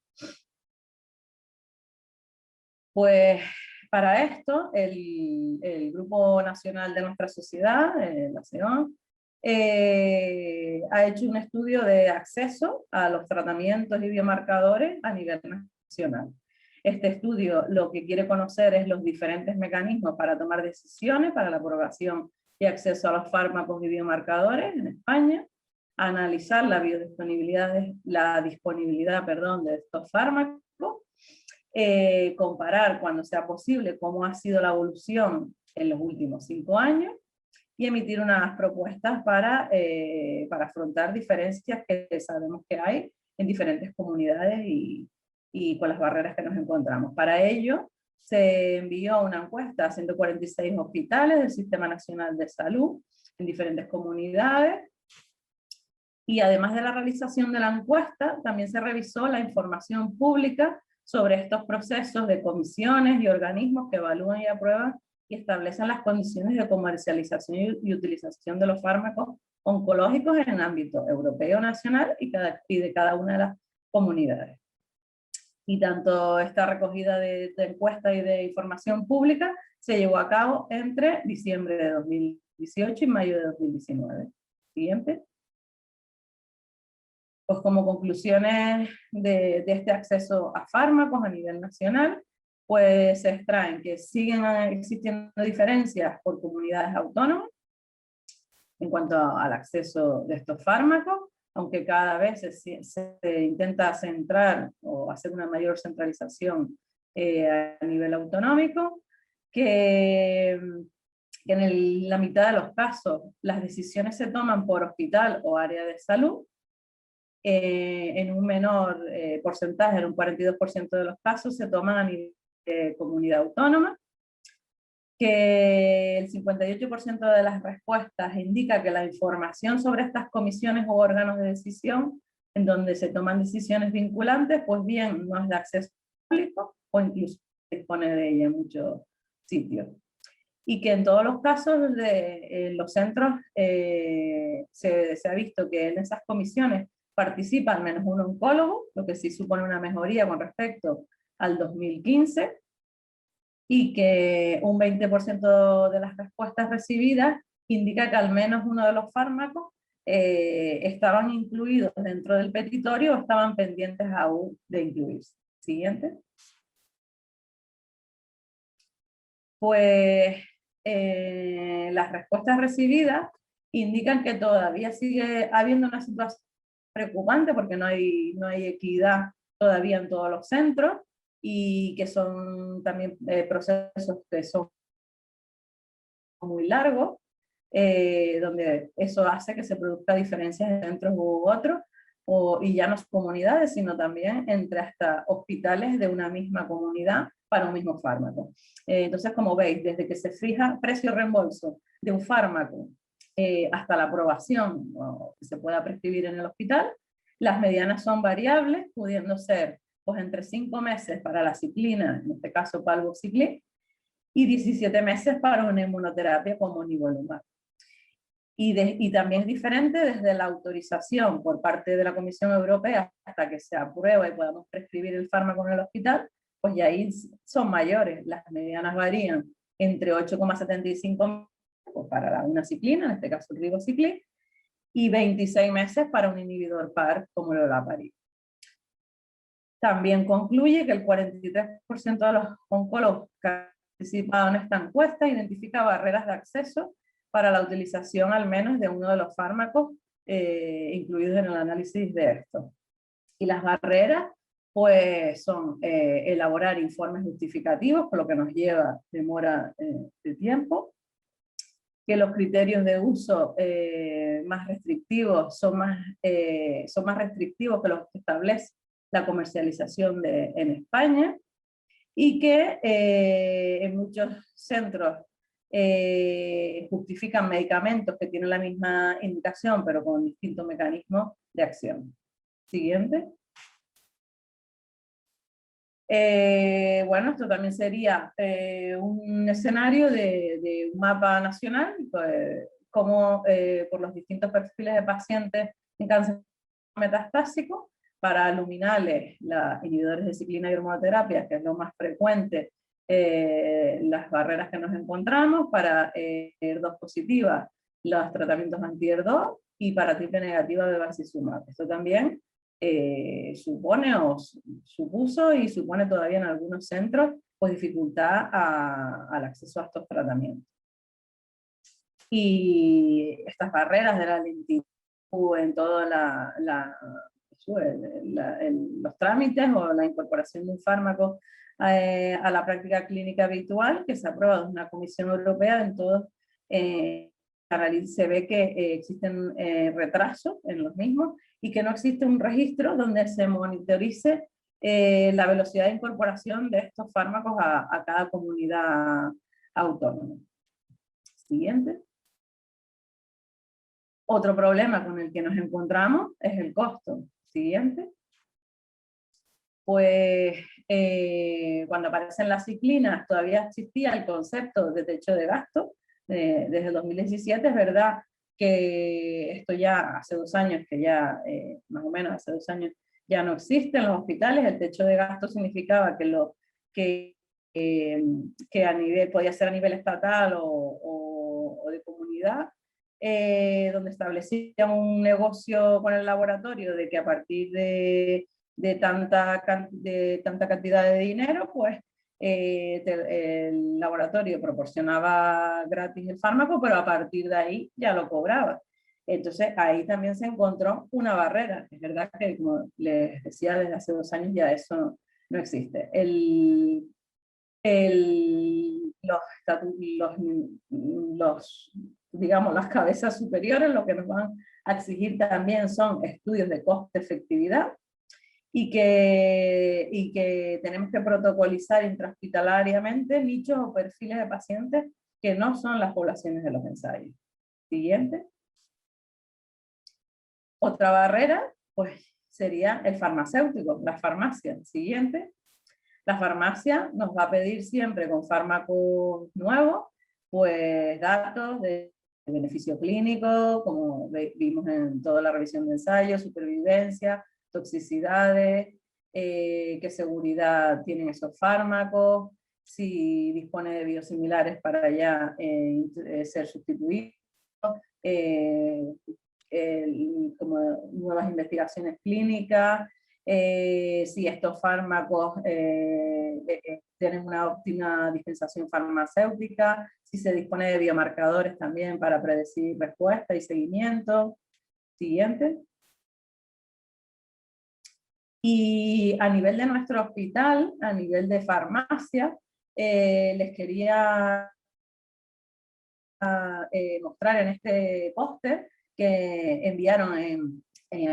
Pues para esto, el Grupo Nacional de nuestra sociedad, la SEON, ha hecho un estudio de acceso a los tratamientos y biomarcadores a nivel nacional. Este estudio lo que quiere conocer es los diferentes mecanismos para tomar decisiones para la aprobación y acceso a los fármacos y biomarcadores en España, analizar la disponibilidad de estos fármacos, comparar cuando sea posible cómo ha sido la evolución en los últimos 5 años y emitir unas propuestas para afrontar diferencias que sabemos que hay en diferentes comunidades y con las barreras que nos encontramos. Para ello, se envió una encuesta a 146 hospitales del Sistema Nacional de Salud en diferentes comunidades. Y además de la realización de la encuesta, también se revisó la información pública sobre estos procesos de comisiones y organismos que evalúan y aprueban y establecen las condiciones de comercialización y utilización de los fármacos oncológicos en el ámbito europeo, nacional y de cada una de las comunidades. Y tanto esta recogida de encuesta y de información pública se llevó a cabo entre diciembre de 2018 y mayo de 2019. Siguiente. Pues como conclusiones de este acceso a fármacos a nivel nacional, pues se extraen que siguen existiendo diferencias por comunidades autónomas en cuanto al acceso de estos fármacos, aunque cada vez se intenta centrar o hacer una mayor centralización a nivel autonómico, que en la mitad de los casos las decisiones se toman por hospital o área de salud, en un menor porcentaje, en un 42% de los casos, se toman a nivel de comunidad autónoma, que el 58% de las respuestas indica que la información sobre estas comisiones u órganos de decisión, en donde se toman decisiones vinculantes, pues bien no es de acceso público o incluso se dispone de ella en muchos sitios. Y que en todos los casos de los centros se ha visto que en esas comisiones participa al menos un oncólogo, lo que sí supone una mejoría con respecto al 2015, y que un 20% de las respuestas recibidas indica que al menos uno de los fármacos estaban incluidos dentro del petitorio o estaban pendientes aún de incluirse. Siguiente. Pues las respuestas recibidas indican que todavía sigue habiendo una situación preocupante porque no hay equidad todavía en todos los centros y que son también procesos que son muy largos, donde eso hace que se produzca diferencias entre centros u otros, y ya no comunidades, sino también entre hasta hospitales de una misma comunidad para un mismo fármaco. Entonces, como veis, desde que se fija precio-reembolso de un fármaco hasta la aprobación o que se pueda prescribir en el hospital, las medianas son variables, pudiendo ser pues, entre 5 meses para la ciclina, en este caso palbociclib, y 17 meses para una inmunoterapia como nivolumab. Y también es diferente desde la autorización por parte de la Comisión Europea hasta que se aprueba y podamos prescribir el fármaco en el hospital, pues ya ahí son mayores, las medianas varían entre 8,75 para una ciclina, en este caso el ribociclib, y 26 meses para un inhibidor PAR como el olaparib. También concluye que el 43% de los oncólogos que han participado en esta encuesta identifica barreras de acceso para la utilización al menos de uno de los fármacos incluidos en el análisis de esto. Y las barreras pues son elaborar informes justificativos, por lo que nos lleva demora de tiempo, que los criterios de uso más restrictivos son más restrictivos que los que establece la comercialización en España, y que en muchos centros justifican medicamentos que tienen la misma indicación pero con distintos mecanismos de acción. Siguiente. Bueno, esto también sería un escenario de un mapa nacional, pues, como por los distintos perfiles de pacientes en cáncer metastásico, para luminales, los inhibidores de ciclina y hormonoterapia, que es lo más frecuente, las barreras que nos encontramos, para ER2 positiva, los tratamientos anti-ER2, y para triple negativa de bevacizumab. Esto también supone o supuso y supone todavía en algunos centros pues dificultad al acceso a estos tratamientos. Y estas barreras de la lentitud en todos los trámites o la incorporación de un fármaco a la práctica clínica habitual, que se aprueba de una Comisión Europea, en todos se ve que existen retrasos en los mismos, y que no existe un registro donde se monitorice la velocidad de incorporación de estos fármacos a cada comunidad autónoma. Siguiente. Otro problema con el que nos encontramos es el costo. Siguiente. Pues cuando aparecen las ciclinas todavía existía el concepto de techo de gasto. Desde el 2017 es verdad que esto ya hace 2 años, que ya más o menos hace 2 años ya no existe en los hospitales. El techo de gasto significaba que a nivel, podía ser a nivel estatal o de comunidad, donde establecía un negocio con el laboratorio de que a partir de tanta cantidad de dinero, pues el laboratorio proporcionaba gratis el fármaco, pero a partir de ahí ya lo cobraba. Entonces ahí también se encontró una barrera. Es verdad que, como les decía, desde hace 2 años ya eso no existe. Digamos, las cabezas superiores lo que nos van a exigir también son estudios de coste-efectividad, y que tenemos que protocolizar intrahospitalariamente nichos o perfiles de pacientes que no son las poblaciones de los ensayos. Siguiente. Otra barrera, pues, sería el farmacéutico, la farmacia. Siguiente. La farmacia nos va a pedir siempre con fármacos nuevos, pues datos de beneficio clínico, como vimos en toda la revisión de ensayos, supervivencia, toxicidades, qué seguridad tienen esos fármacos, si dispone de biosimilares para ya ser sustituidos, como nuevas investigaciones clínicas, si estos fármacos tienen una óptima dispensación farmacéutica, si se dispone de biomarcadores también para predecir respuesta y seguimiento. Siguiente. Y a nivel de nuestro hospital, a nivel de farmacia, les quería mostrar en este póster que enviaron a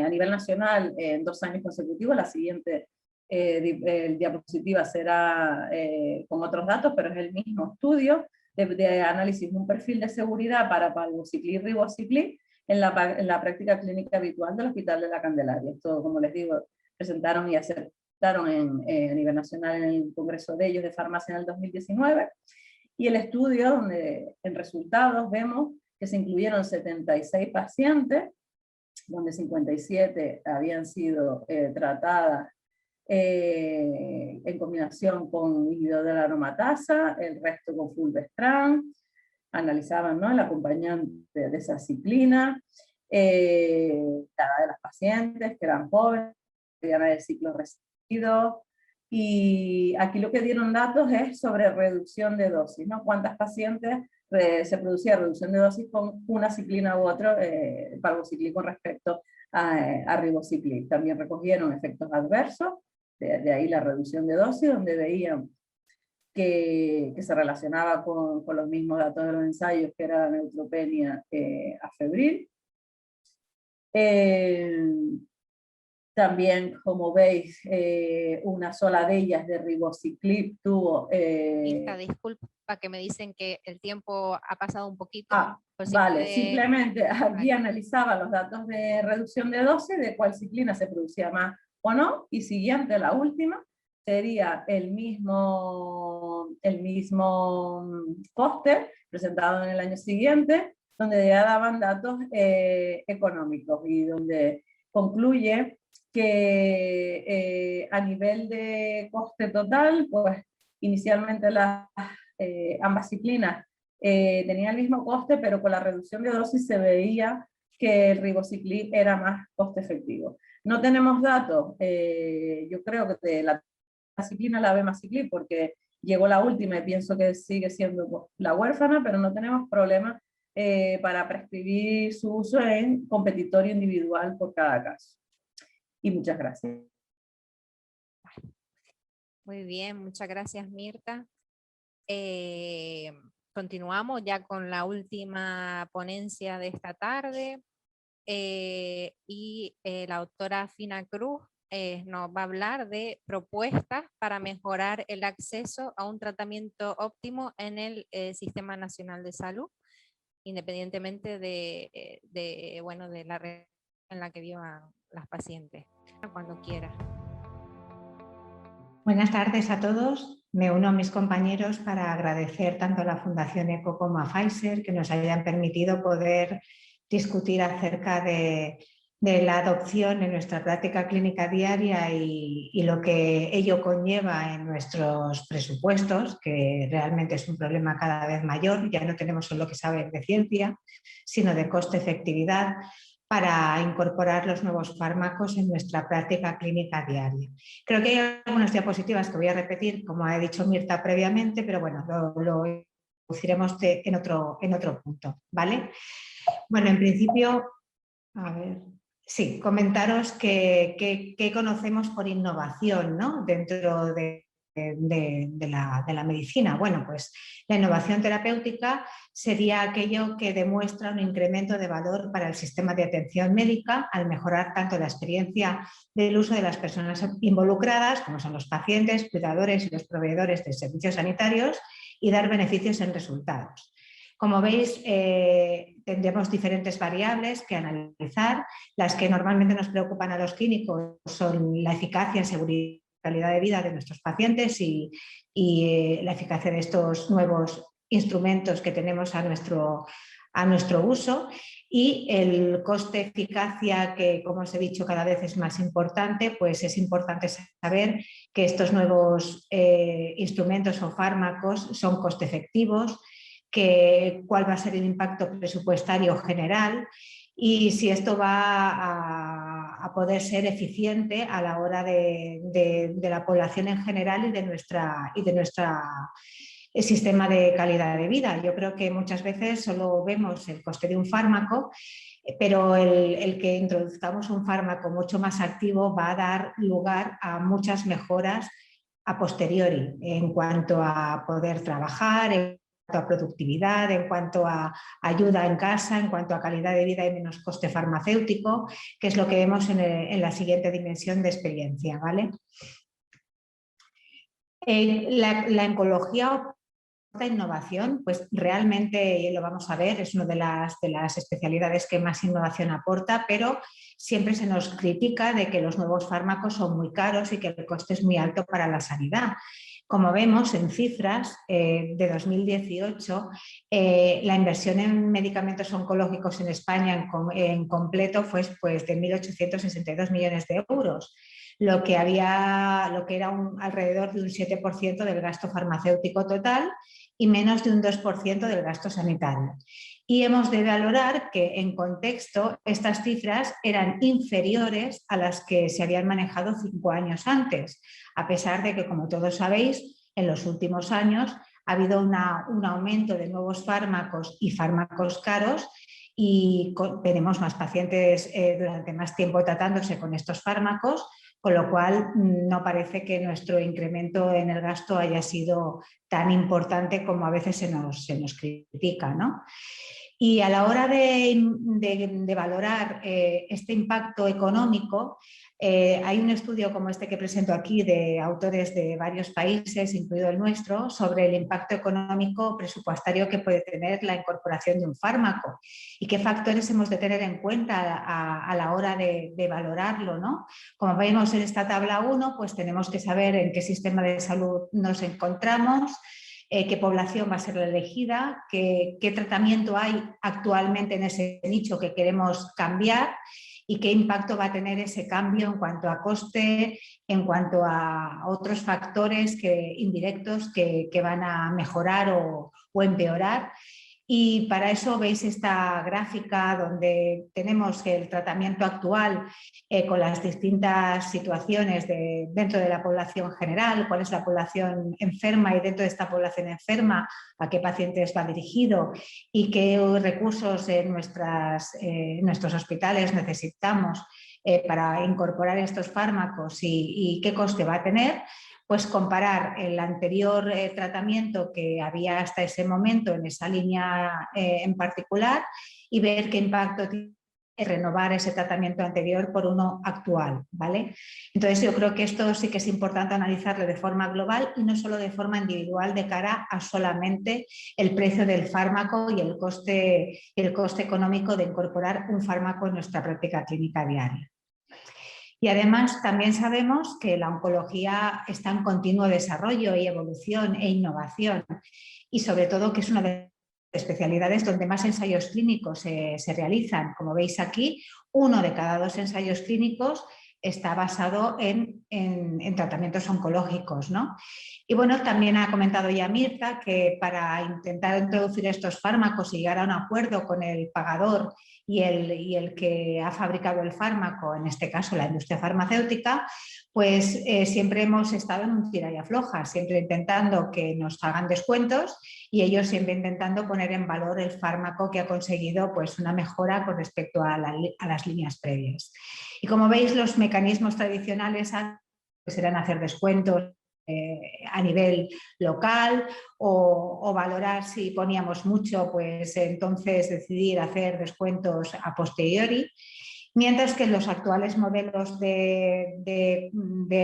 nivel nacional en 2 años consecutivos. La siguiente diapositiva será con otros datos, pero es el mismo estudio de análisis de un perfil de seguridad para palbociclib y ribociclib en la práctica clínica habitual del Hospital de la Candelaria. Esto, como les digo, presentaron y aceptaron a nivel nacional en el congreso de ellos de farmacia en el 2019, y el estudio donde en resultados vemos que se incluyeron 76 pacientes, donde 57 habían sido tratadas en combinación con inhibidor de la aromatasa, el resto con fulvestrant. Analizaban, ¿no?, el acompañante de esa ciclina, la edad de las pacientes, que eran jóvenes, mediana del ciclo residuo, y aquí lo que dieron datos es sobre reducción de dosis, ¿no? Cuántas pacientes se producía reducción de dosis con una ciclina u otro, palbociclib con respecto a ribociclib. También recogieron efectos adversos, de ahí la reducción de dosis, donde veían que se relacionaba con los mismos datos de los ensayos, que era la neutropenia afebril. También, como veis, una sola de ellas de ribociclib tuvo... disculpa, que me dicen que el tiempo ha pasado un poquito. Vale, simplemente aquí analizaba los datos de reducción de dosis, de cuál ciclina se producía más o no, y siguiente, la última, sería el mismo póster presentado en el año siguiente, donde ya daban datos económicos, y donde concluye que a nivel de coste total, pues inicialmente ambas ciclinas tenían el mismo coste, pero con la reducción de dosis se veía que el ribociclib era más coste efectivo. No tenemos datos, yo creo que de la ciclina, la abemaciclib, porque llegó la última y pienso que sigue siendo la huérfana, pero no tenemos problema para prescribir su uso en competitorio individual por cada caso. Y muchas gracias. Muy bien, muchas gracias, Mirta. Continuamos ya con la última ponencia de esta tarde, y la doctora Fina Cruz nos va a hablar de propuestas para mejorar el acceso a un tratamiento óptimo en el Sistema Nacional de Salud, independientemente bueno, de la red en la que vivan las pacientes. Cuando quiera. Buenas tardes a todos. Me uno a mis compañeros para agradecer tanto a la Fundación ECO como a Pfizer que nos hayan permitido poder discutir acerca de la adopción en nuestra práctica clínica diaria y lo que ello conlleva en nuestros presupuestos, que realmente es un problema cada vez mayor. Ya no tenemos solo que saber de ciencia, sino de coste-efectividad para incorporar los nuevos fármacos en nuestra práctica clínica diaria. Creo que hay algunas diapositivas que voy a repetir, como ha dicho Mirta previamente, pero bueno, lo introduciremos en otro punto, ¿vale? Bueno, en principio, a ver, sí, comentaros qué conocemos por innovación, ¿no? Dentro de la medicina. Bueno, pues la innovación terapéutica sería aquello que demuestra un incremento de valor para el sistema de atención médica al mejorar tanto la experiencia del uso de las personas involucradas, como son los pacientes, cuidadores y los proveedores de servicios sanitarios, y dar beneficios en resultados. Como veis, tendremos diferentes variables que analizar. Las que normalmente nos preocupan a los clínicos son la eficacia, seguridad, calidad de vida de nuestros pacientes y la eficacia de estos nuevos instrumentos que tenemos a nuestro uso, y el coste-eficacia, que como os he dicho cada vez es más importante. Pues es importante saber que estos nuevos instrumentos o fármacos son coste-efectivos, cuál va a ser el impacto presupuestario general y si esto va a poder ser eficiente a la hora de la población en general y de nuestro sistema de calidad de vida. Yo creo que muchas veces solo vemos el coste de un fármaco, pero el que introduzcamos un fármaco mucho más activo va a dar lugar a muchas mejoras a posteriori en cuanto a poder trabajar, en cuanto a productividad, en cuanto a ayuda en casa, en cuanto a calidad de vida y menos coste farmacéutico, que es lo que vemos en la siguiente dimensión de experiencia, ¿vale? La oncología de innovación, pues realmente lo vamos a ver, es una de las especialidades que más innovación aporta, pero siempre se nos critica de que los nuevos fármacos son muy caros y que el coste es muy alto para la sanidad. Como vemos en cifras de 2018, la inversión en medicamentos oncológicos en España en completo fue pues, de 1.862 millones de euros. Lo que era alrededor de un 7% del gasto farmacéutico total y menos de un 2% del gasto sanitario. Y hemos de valorar que en contexto estas cifras eran inferiores a las que se habían manejado 5 años antes, a pesar de que, como todos sabéis, en los últimos años ha habido un aumento de nuevos fármacos y fármacos caros y tenemos más pacientes durante más tiempo tratándose con estos fármacos, con lo cual no parece que nuestro incremento en el gasto haya sido tan importante como a veces se nos critica, ¿no? Y a la hora de valorar este impacto económico, hay un estudio como este que presento aquí de autores de varios países, incluido el nuestro, sobre el impacto económico presupuestario que puede tener la incorporación de un fármaco y qué factores hemos de tener en cuenta a la hora de valorarlo, ¿no? Como vemos en esta tabla 1, pues tenemos que saber en qué sistema de salud nos encontramos, qué población va a ser la elegida, qué tratamiento hay actualmente en ese nicho que queremos cambiar y qué impacto va a tener ese cambio en cuanto a coste, en cuanto a otros factores indirectos que van a mejorar o empeorar. Y para eso veis esta gráfica donde tenemos el tratamiento actual con las distintas situaciones dentro de la población general, cuál es la población enferma y dentro de esta población enferma a qué pacientes va dirigido y qué recursos en nuestros hospitales necesitamos para incorporar estos fármacos y qué coste va a tener. Pues comparar el anterior tratamiento que había hasta ese momento en esa línea en particular y ver qué impacto tiene renovar ese tratamiento anterior por uno actual, ¿vale? Entonces yo creo que esto sí que es importante analizarlo de forma global y no solo de forma individual de cara a solamente el precio del fármaco y el coste económico de incorporar un fármaco en nuestra práctica clínica diaria. Y además también sabemos que la oncología está en continuo desarrollo y evolución e innovación y sobre todo que es una de las especialidades donde más ensayos clínicos se realizan. Como veis aquí, 1 de cada 2 ensayos clínicos está basado en tratamientos oncológicos, ¿no? Y bueno, también ha comentado ya Mirta que para intentar introducir estos fármacos y llegar a un acuerdo con el pagador y el que ha fabricado el fármaco, en este caso la industria farmacéutica, pues siempre hemos estado en un tira y afloja, siempre intentando que nos hagan descuentos y ellos siempre intentando poner en valor el fármaco que ha conseguido pues, una mejora con respecto a las líneas previas. Y como veis, los mecanismos tradicionales serán hacer descuentos a nivel local o valorar si poníamos mucho, pues entonces decidir hacer descuentos a posteriori, mientras que en los actuales modelos de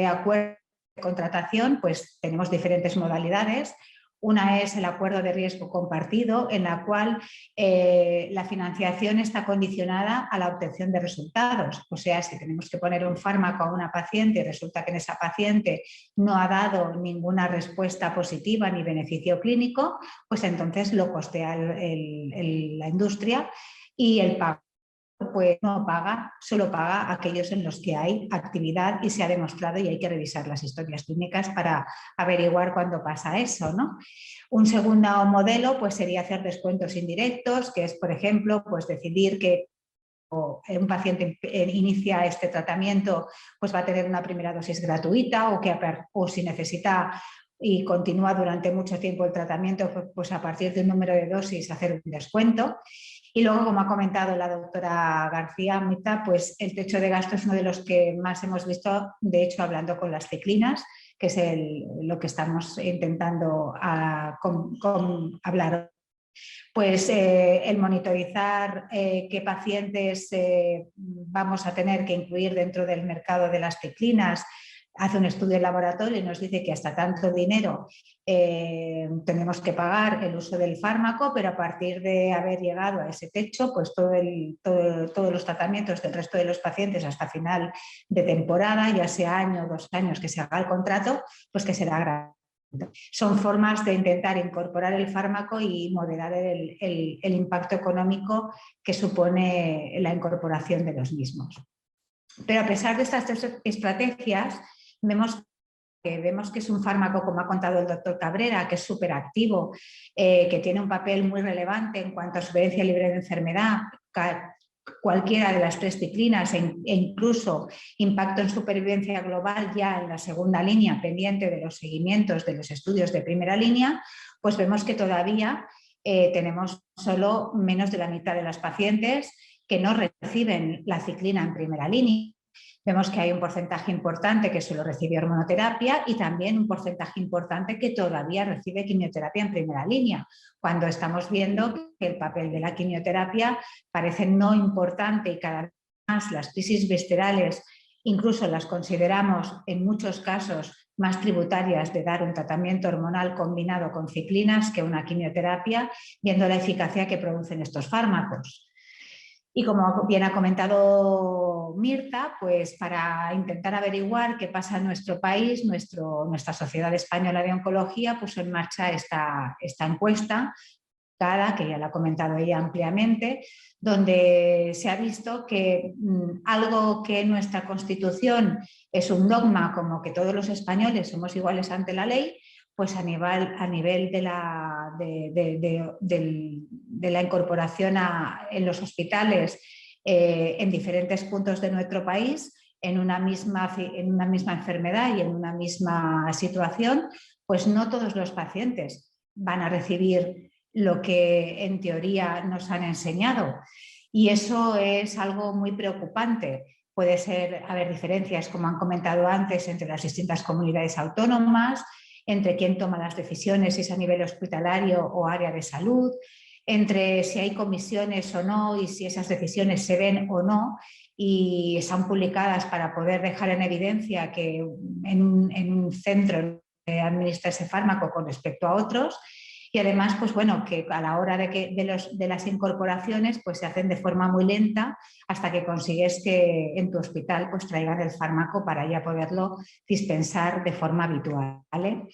acuerdo de contratación pues tenemos diferentes modalidades. Una es el acuerdo de riesgo compartido, en la cual la financiación está condicionada a la obtención de resultados. O sea, si tenemos que poner un fármaco a una paciente y resulta que en esa paciente no ha dado ninguna respuesta positiva ni beneficio clínico, pues entonces lo costea la industria y el pago pues no paga, solo paga aquellos en los que hay actividad y se ha demostrado y hay que revisar las historias clínicas para averiguar cuándo pasa eso, ¿no? Un segundo modelo pues sería hacer descuentos indirectos, que es, por ejemplo, pues decidir que un paciente inicia este tratamiento, pues va a tener una primera dosis gratuita o si necesita y continúa durante mucho tiempo el tratamiento, pues a partir de un número de dosis hacer un descuento. Y luego, como ha comentado la doctora García Mita, pues el techo de gasto es uno de los que más hemos visto, de hecho, hablando con las ciclinas, que es lo que estamos intentando hablar. Pues el monitorizar qué pacientes vamos a tener que incluir dentro del mercado de las ciclinas, hace un estudio de laboratorio y nos dice que hasta tanto dinero tenemos que pagar el uso del fármaco, pero a partir de haber llegado a ese techo, pues todos los tratamientos del resto de los pacientes hasta final de temporada, ya sea año o 2 años que se haga el contrato, pues que será gratuito. Son formas de intentar incorporar el fármaco y moderar el impacto económico que supone la incorporación de los mismos. Pero a pesar de estas 3 estrategias, vemos que es un fármaco, como ha contado el doctor Cabrera, que es súper activo, que tiene un papel muy relevante en cuanto a supervivencia libre de enfermedad, cualquiera de las 3 ciclinas e incluso impacto en supervivencia global ya en la segunda línea, pendiente de los seguimientos de los estudios de primera línea, pues vemos que todavía tenemos solo menos de la mitad de las pacientes que no reciben la ciclina en primera línea. Vemos que hay un porcentaje importante que solo recibe hormonoterapia y también un porcentaje importante que todavía recibe quimioterapia en primera línea, cuando estamos viendo que el papel de la quimioterapia parece no importante y cada vez más las crisis viscerales incluso las consideramos en muchos casos más tributarias de dar un tratamiento hormonal combinado con ciclinas que una quimioterapia, viendo la eficacia que producen estos fármacos. Y como bien ha comentado Mirta, pues para intentar averiguar qué pasa en nuestro país, nuestra Sociedad Española de Oncología puso en marcha esta encuesta, que ya la ha comentado ella ampliamente, donde se ha visto que algo que en nuestra Constitución es un dogma, como que todos los españoles somos iguales ante la ley, pues a nivel de la incorporación en los hospitales en diferentes puntos de nuestro país, en una misma enfermedad y en una misma situación, pues no todos los pacientes van a recibir lo que en teoría nos han enseñado. Y eso es algo muy preocupante. Puede haber diferencias, como han comentado antes, entre las distintas comunidades autónomas, entre quién toma las decisiones, si es a nivel hospitalario o área de salud, entre si hay comisiones o no y si esas decisiones se ven o no y están publicadas para poder dejar en evidencia que en un centro administra ese fármaco con respecto a otros. Y además, pues bueno, que a la hora de las incorporaciones pues se hacen de forma muy lenta hasta que consigues que en tu hospital pues traigan el fármaco para ya poderlo dispensar de forma habitual, ¿vale?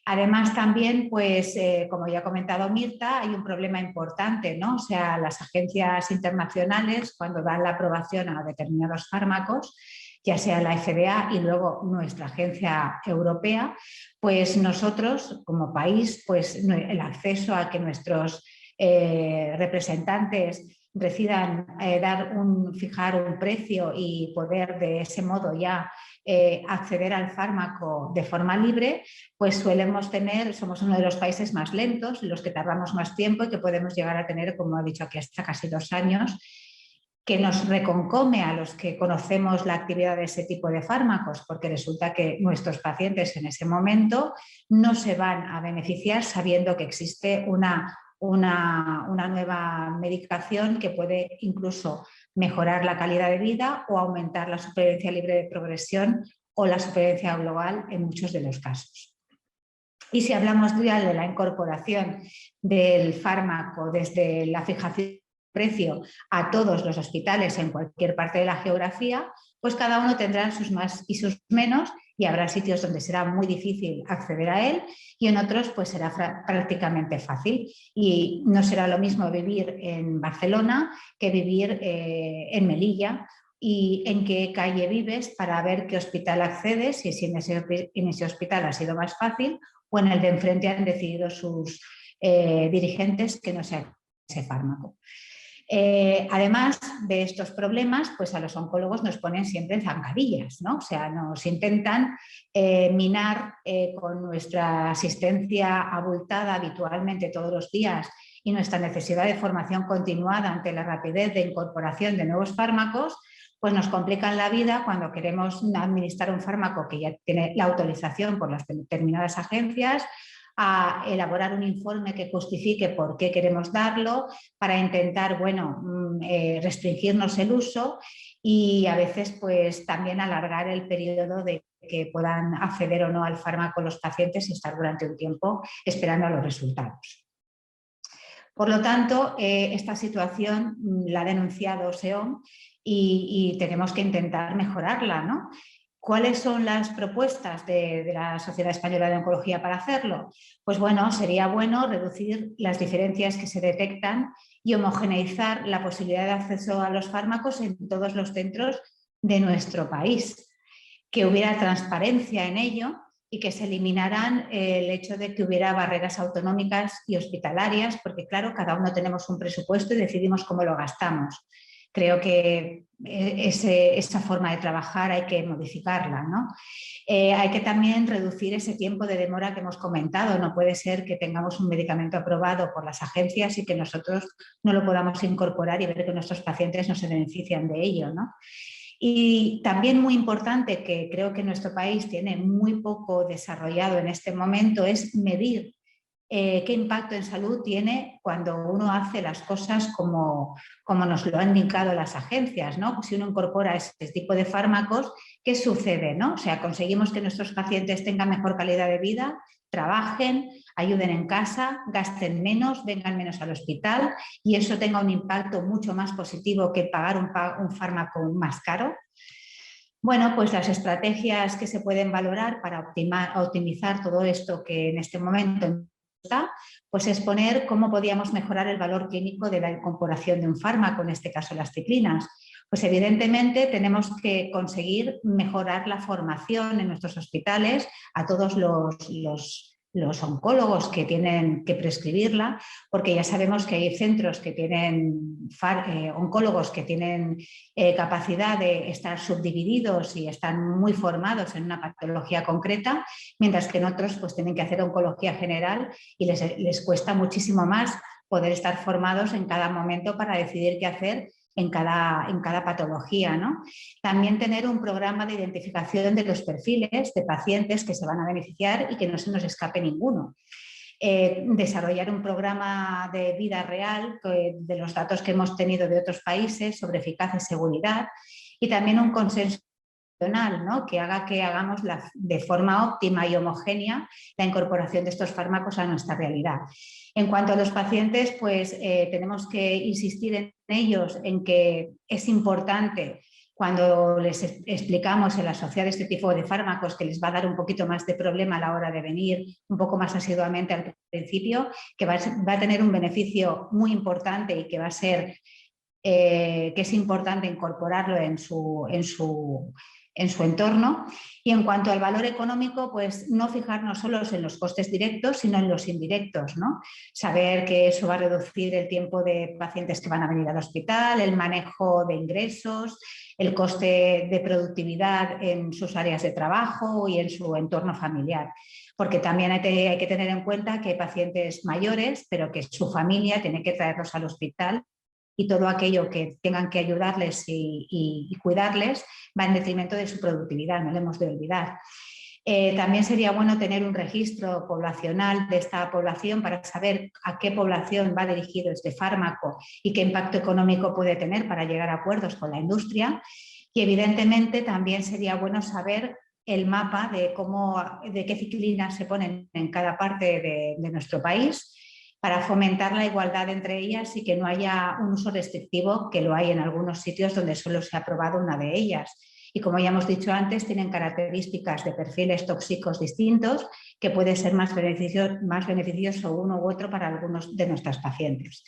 Además también, pues como ya ha comentado Mirta, hay un problema importante, ¿no? O sea, las agencias internacionales cuando dan la aprobación a determinados fármacos, ya sea la FDA y luego nuestra agencia europea, pues nosotros como país, pues el acceso a que nuestros representantes decidan fijar un precio y poder de ese modo ya acceder al fármaco de forma libre, pues somos uno de los países más lentos, los que tardamos más tiempo y que podemos llegar a tener, como ha dicho aquí, hasta casi 2 años, que nos reconcome a los que conocemos la actividad de ese tipo de fármacos, porque resulta que nuestros pacientes en ese momento no se van a beneficiar sabiendo que existe una nueva medicación que puede incluso mejorar la calidad de vida o aumentar la supervivencia libre de progresión o la supervivencia global en muchos de los casos. Y si hablamos ya de la incorporación del fármaco desde la fijación precio a todos los hospitales en cualquier parte de la geografía, pues cada uno tendrá sus más y sus menos y habrá sitios donde será muy difícil acceder a él y en otros pues será prácticamente fácil. Y no será lo mismo vivir en Barcelona que vivir en Melilla y en qué calle vives para ver qué hospital accedes y si en ese hospital ha sido más fácil o en el de enfrente han decidido sus dirigentes que no sea ese fármaco. Además de estos problemas, pues a los oncólogos nos ponen siempre en zancadillas, ¿no? O sea, nos intentan minar con nuestra asistencia abultada habitualmente todos los días y nuestra necesidad de formación continuada ante la rapidez de incorporación de nuevos fármacos, pues nos complican la vida cuando queremos administrar un fármaco que ya tiene la autorización por las determinadas agencias, a elaborar un informe que justifique por qué queremos darlo, para intentar, bueno, restringirnos el uso y a veces pues también alargar el periodo de que puedan acceder o no al fármaco los pacientes y estar durante un tiempo esperando a los resultados. Por lo tanto, esta situación la ha denunciado SEOM y tenemos que intentar mejorarla, ¿no? ¿Cuáles son las propuestas de la Sociedad Española de Oncología para hacerlo? Pues bueno, sería bueno reducir las diferencias que se detectan y homogeneizar la posibilidad de acceso a los fármacos en todos los centros de nuestro país. Que hubiera transparencia en ello y que se eliminaran el hecho de que hubiera barreras autonómicas y hospitalarias, porque claro, cada uno tenemos un presupuesto y decidimos cómo lo gastamos. Creo que esa forma de trabajar hay que modificarla, ¿no? Hay que también reducir ese tiempo de demora que hemos comentado. No puede ser que tengamos un medicamento aprobado por las agencias y que nosotros no lo podamos incorporar y ver que nuestros pacientes no se benefician de ello, ¿no? Y también muy importante, que creo que nuestro país tiene muy poco desarrollado en este momento, es medir qué impacto en salud tiene cuando uno hace las cosas como nos lo han indicado las agencias, ¿no? Pues si uno incorpora este tipo de fármacos, ¿qué sucede, no? O sea, conseguimos que nuestros pacientes tengan mejor calidad de vida, trabajen, ayuden en casa, gasten menos, vengan menos al hospital y eso tenga un impacto mucho más positivo que pagar un fármaco más caro. Bueno, pues las estrategias que se pueden valorar para optimizar todo esto que en este momento está, pues es poner cómo podíamos mejorar el valor clínico de la incorporación de un fármaco, en este caso las ciclinas. Pues evidentemente tenemos que conseguir mejorar la formación en nuestros hospitales a todos los oncólogos que tienen que prescribirla, porque ya sabemos que hay centros que tienen oncólogos que tienen capacidad de estar subdivididos y están muy formados en una patología concreta, mientras que en otros pues tienen que hacer oncología general y les cuesta muchísimo más poder estar formados en cada momento para decidir qué hacer en cada patología, ¿no? También tener un programa de identificación de los perfiles de pacientes que se van a beneficiar y que no se nos escape ninguno. desarrollar un programa de vida real de los datos que hemos tenido de otros países sobre eficacia y seguridad, y también un consenso, ¿no?, que haga que hagamos de forma óptima y homogénea la incorporación de estos fármacos a nuestra realidad. En cuanto a los pacientes, pues tenemos que insistir en ellos, en que es importante, cuando les explicamos el asociar este tipo de fármacos, que les va a dar un poquito más de problema a la hora de venir un poco más asiduamente al principio, que va a tener un beneficio muy importante y que va a ser que es importante incorporarlo en su entorno. Y en cuanto al valor económico, pues no fijarnos solo en los costes directos, sino en los indirectos, ¿no? Saber que eso va a reducir el tiempo de pacientes que van a venir al hospital, el manejo de ingresos, el coste de productividad en sus áreas de trabajo y en su entorno familiar. Porque también hay que tener en cuenta que hay pacientes mayores, pero que su familia tiene que traerlos al hospital, y todo aquello que tengan que ayudarles y cuidarles va en detrimento de su productividad, no lo hemos de olvidar. También sería bueno tener un registro poblacional de esta población para saber a qué población va dirigido este fármaco y qué impacto económico puede tener para llegar a acuerdos con la industria. Y evidentemente también sería bueno saber el mapa de qué ciclinas se ponen en cada parte de nuestro país, para fomentar la igualdad entre ellas y que no haya un uso restrictivo, que lo hay en algunos sitios donde solo se ha aprobado una de ellas. Y como ya hemos dicho antes, tienen características de perfiles tóxicos distintos, que puede ser más beneficioso uno u otro para algunos de nuestras pacientes.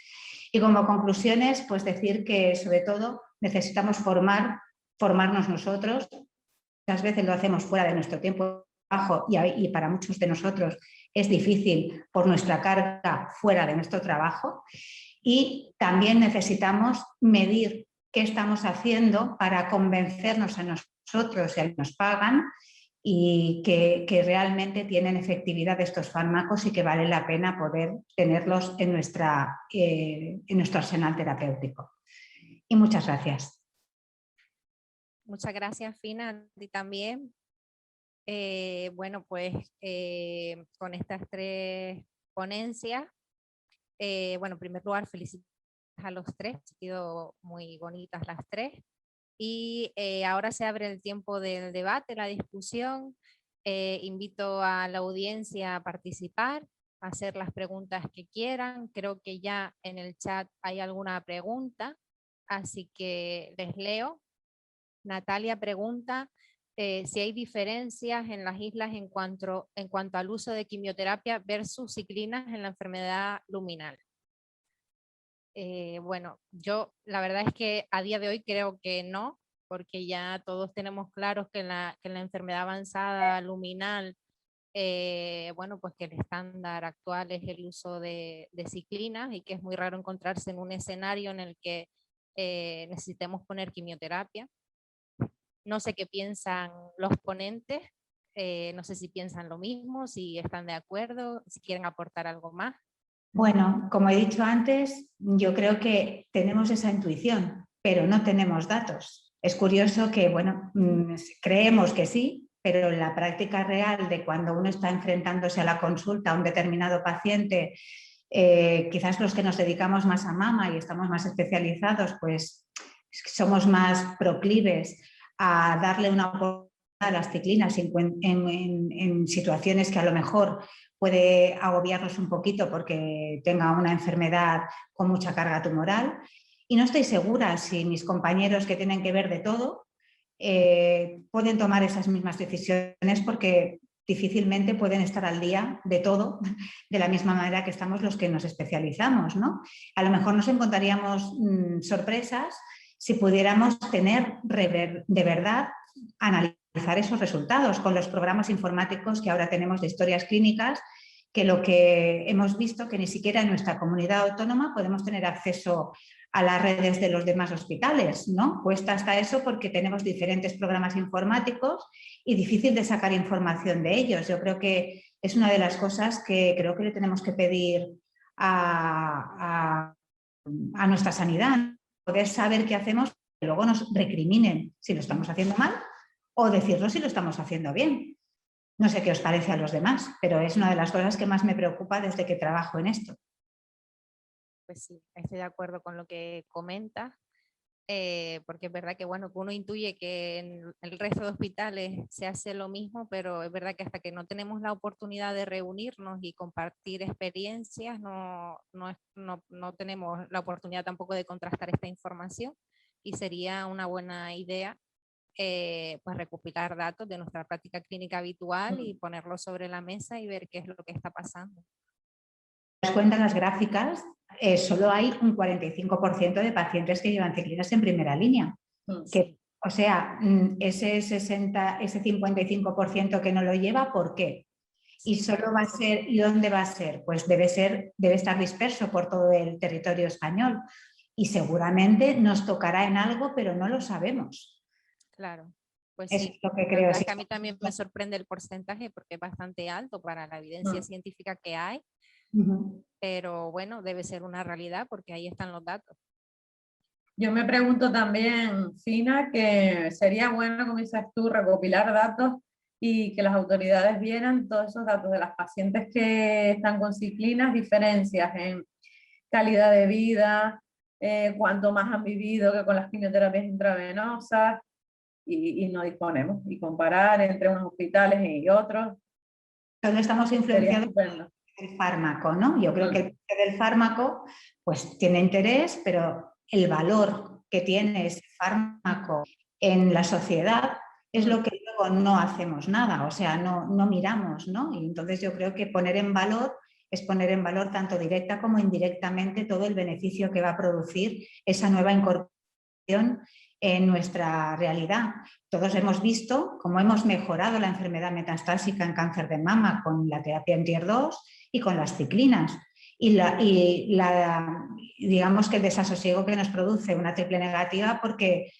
Y como conclusiones, pues decir que sobre todo necesitamos formarnos nosotros. Muchas veces lo hacemos fuera de nuestro tiempo de trabajo y para muchos de nosotros es difícil por nuestra carga fuera de nuestro trabajo, y también necesitamos medir qué estamos haciendo para convencernos a nosotros y a los que nos pagan y que realmente tienen efectividad estos fármacos y que vale la pena poder tenerlos en nuestro arsenal terapéutico. Y muchas gracias. Muchas gracias, Fina, y también. Bueno, pues con estas 3 ponencias, bueno, en primer lugar, felicitar a los 3, han sido muy bonitas las 3. Y ahora se abre el tiempo del debate, la discusión. Invito a la audiencia a participar, a hacer las preguntas que quieran. Creo que ya en el chat hay alguna pregunta, así que les leo. Natalia pregunta si hay diferencias en las islas en cuanto al uso de quimioterapia versus ciclinas en la enfermedad luminal. Bueno, yo la verdad es que a día de hoy creo que no, porque ya todos tenemos claros que en la enfermedad avanzada luminal, bueno, pues que el estándar actual es el uso de ciclinas, y que es muy raro encontrarse en un escenario en el que necesitemos poner quimioterapia. No sé qué piensan los ponentes, no sé si piensan lo mismo, si están de acuerdo, si quieren aportar algo más. Bueno, como he dicho antes, yo creo que tenemos esa intuición, pero no tenemos datos. Es curioso que, bueno, creemos que sí, pero en la práctica real de cuando uno está enfrentándose a la consulta a un determinado paciente, quizás los que nos dedicamos más a mama y estamos más especializados, pues somos más proclives a darle una oportunidad a las ciclinas en situaciones que a lo mejor puede agobiarnos un poquito porque tenga una enfermedad con mucha carga tumoral. Y no estoy segura si mis compañeros, que tienen que ver de todo, pueden tomar esas mismas decisiones, porque difícilmente pueden estar al día de todo de la misma manera que estamos los que nos especializamos, ¿no? A lo mejor nos encontraríamos sorpresas si pudiéramos tener de verdad analizar esos resultados con los programas informáticos que ahora tenemos de historias clínicas, que lo que hemos visto que ni siquiera en nuestra comunidad autónoma podemos tener acceso a las redes de los demás hospitales, ¿no? Cuesta hasta eso porque tenemos diferentes programas informáticos y difícil de sacar información de ellos. Yo creo que es una de las cosas que creo que le tenemos que pedir a nuestra sanidad, poder saber qué hacemos, que luego nos recriminen si lo estamos haciendo mal o decirnos si lo estamos haciendo bien. No sé qué os parece a los demás, pero es una de las cosas que más me preocupa desde que trabajo en esto. Pues sí, estoy de acuerdo con lo que comentas, porque es verdad que, bueno, que uno intuye que en el resto de hospitales se hace lo mismo, pero es verdad que hasta que no tenemos la oportunidad de reunirnos y compartir experiencias, no tenemos la oportunidad tampoco de contrastar esta información, y sería una buena idea pues recopilar datos de nuestra práctica clínica habitual y ponerlos sobre la mesa y ver qué es lo que está pasando. Te das cuenta en las gráficas, solo hay un 45% de pacientes que llevan ciclinas en primera línea. Que, o sea, ese 55% que no lo lleva, ¿por qué? Y solo va a ser, ¿y dónde va a ser? Pues debe estar disperso por todo el territorio español. Y seguramente nos tocará en algo, pero no lo sabemos. Claro, pues Es sí. lo que La creo. verdad es que a mí también me sorprende el porcentaje porque es bastante alto para la evidencia científica que hay, pero bueno, debe ser una realidad porque ahí están los datos. Yo me pregunto también, Fina, que sería bueno, como dices tú, recopilar datos y que las autoridades vieran todos esos datos de las pacientes que están con ciclinas, diferencias en calidad de vida, cuánto más han vivido que con las quimioterapias intravenosas, y no disponemos, y comparar entre unos hospitales y otros. Solo estamos influenciados por el fármaco, ¿no? Yo creo que el precio del fármaco pues tiene interés, pero el valor que tiene ese fármaco en la sociedad es lo que luego no hacemos nada, o sea, no miramos, ¿no? Y entonces yo creo que poner en valor es poner en valor tanto directa como indirectamente todo el beneficio que va a producir esa nueva incorporación en nuestra realidad. Todos hemos visto cómo hemos mejorado la enfermedad metastásica en cáncer de mama con la terapia en Tier 2 y con las ciclinas. Digamos que el desasosiego que nos produce una triple negativa, porque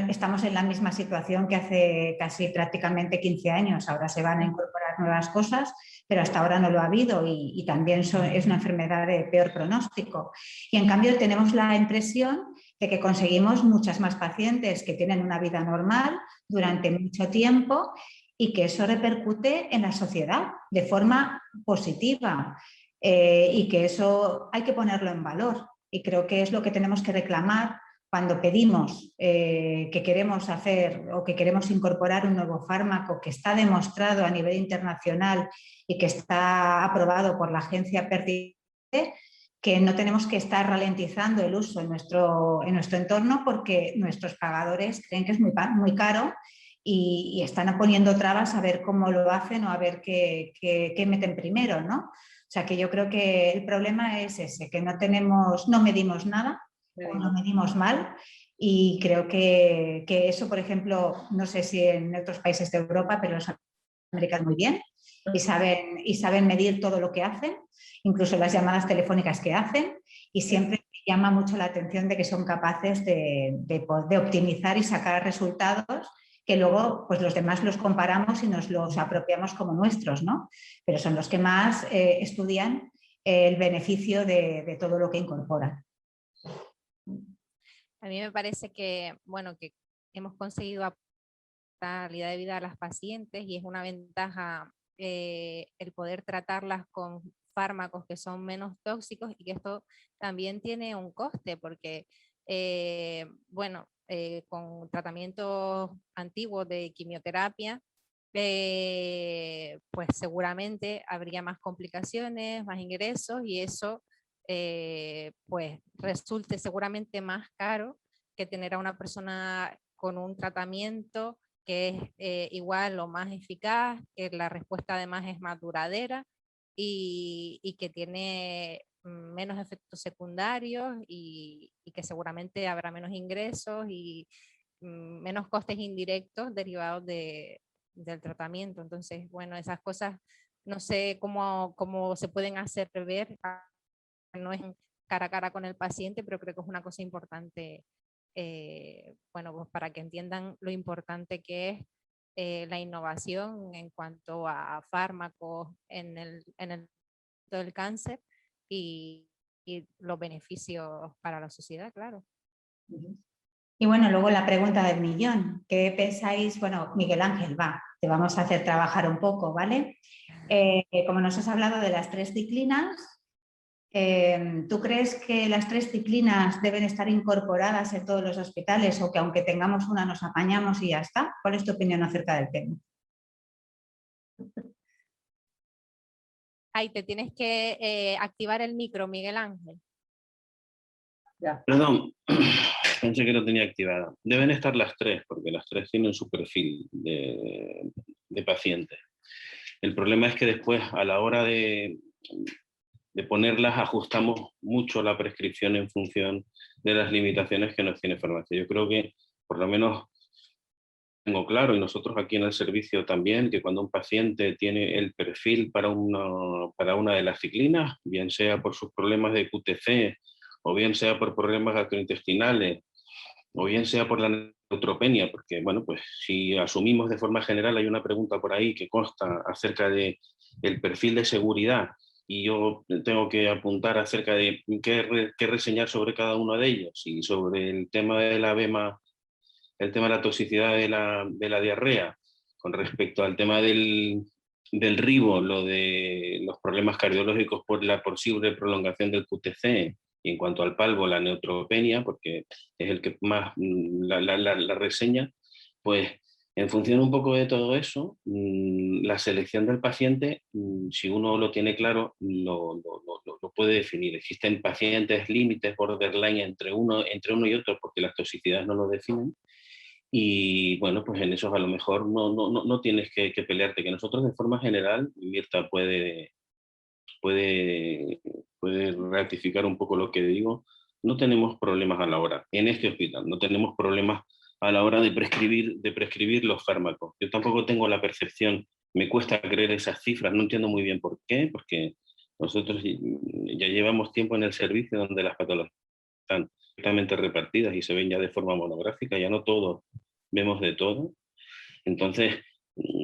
estamos en la misma situación que hace casi prácticamente 15 años. Ahora se van a incorporar nuevas cosas, pero hasta ahora no lo ha habido y también es una enfermedad de peor pronóstico. Y en cambio tenemos la impresión de que conseguimos muchas más pacientes que tienen una vida normal durante mucho tiempo y que eso repercute en la sociedad de forma positiva, y que eso hay que ponerlo en valor, y creo que es lo que tenemos que reclamar cuando pedimos que queremos hacer o que queremos incorporar un nuevo fármaco que está demostrado a nivel internacional y que está aprobado por la agencia pertinente, que no tenemos que estar ralentizando el uso en nuestro entorno porque nuestros pagadores creen que es muy caro y están poniendo trabas a ver cómo lo hacen o a ver qué meten primero, ¿no? O sea que yo creo que el problema es ese, que no medimos nada o no medimos mal, y creo que eso, por ejemplo, no sé si en otros países de Europa, pero los americanos muy bien, y saben medir todo lo que hacen, incluso las llamadas telefónicas que hacen, y siempre me llama mucho la atención de que son capaces de optimizar y sacar resultados que luego pues los demás los comparamos y nos los apropiamos como nuestros, ¿no? Pero son los que más estudian el beneficio de todo lo que incorporan. A mí me parece que, bueno, que hemos conseguido aportar calidad de vida a las pacientes y es una ventaja el poder tratarlas con fármacos que son menos tóxicos, y que esto también tiene un coste porque, bueno, con tratamientos antiguos de quimioterapia, pues seguramente habría más complicaciones, más ingresos, y eso pues resulte seguramente más caro que tener a una persona con un tratamiento que es igual o más eficaz, que la respuesta además es más duradera y que tiene menos efectos secundarios y que seguramente habrá menos ingresos y menos costes indirectos derivados del tratamiento. Entonces, bueno, esas cosas no sé cómo se pueden hacer ver, no es cara a cara con el paciente, pero creo que es una cosa importante, bueno, pues para que entiendan lo importante que es la innovación en cuanto a fármacos en el del cáncer y los beneficios para la sociedad, claro. Y bueno, luego la pregunta del millón, ¿qué pensáis? Bueno, Miguel Ángel, va, te vamos a hacer trabajar un poco, ¿vale? Como nos has hablado de las 3 ciclinas, ¿tú crees que las 3 ciclinas deben estar incorporadas en todos los hospitales o que aunque tengamos una nos apañamos y ya está? ¿Cuál es tu opinión acerca del tema? Ahí te tienes que activar el micro, Miguel Ángel. Ya. Perdón, pensé que lo tenía activada. Deben estar las 3, porque las 3 tienen su perfil de paciente. El problema es que después, a la hora de ponerlas, ajustamos mucho la prescripción en función de las limitaciones que nos tiene farmacia. Yo creo que, por lo menos, tengo claro, y nosotros aquí en el servicio también, que cuando un paciente tiene el perfil para una de las ciclinas, bien sea por sus problemas de QTc, o bien sea por problemas gastrointestinales, o bien sea por la neutropenia, porque bueno, pues si asumimos de forma general, hay una pregunta por ahí que consta acerca de el perfil de seguridad, y yo tengo que apuntar acerca de qué reseñar sobre cada uno de ellos, y sobre el tema de la BEMA, el tema de la toxicidad de la diarrea, con respecto al tema del ribo, lo de los problemas cardiológicos por la posible prolongación del QTc, y en cuanto al palvo, la neutropenia, porque es el que más la reseña, pues en función un poco de todo eso, la selección del paciente, si uno lo tiene claro, lo puede definir. Existen pacientes límites, borderline, entre uno y otro, porque las toxicidades no lo definen. Y bueno, pues en esos a lo mejor no tienes que pelearte, que nosotros de forma general, Mirta puede ratificar un poco lo que digo, no tenemos problemas a la hora, en este hospital, no tenemos problemas a la hora de prescribir los fármacos. Yo tampoco tengo la percepción, me cuesta creer esas cifras, no entiendo muy bien por qué, porque nosotros ya llevamos tiempo en el servicio donde las patologías están perfectamente repartidas y se ven ya de forma monográfica, ya no todos vemos de todo. Entonces,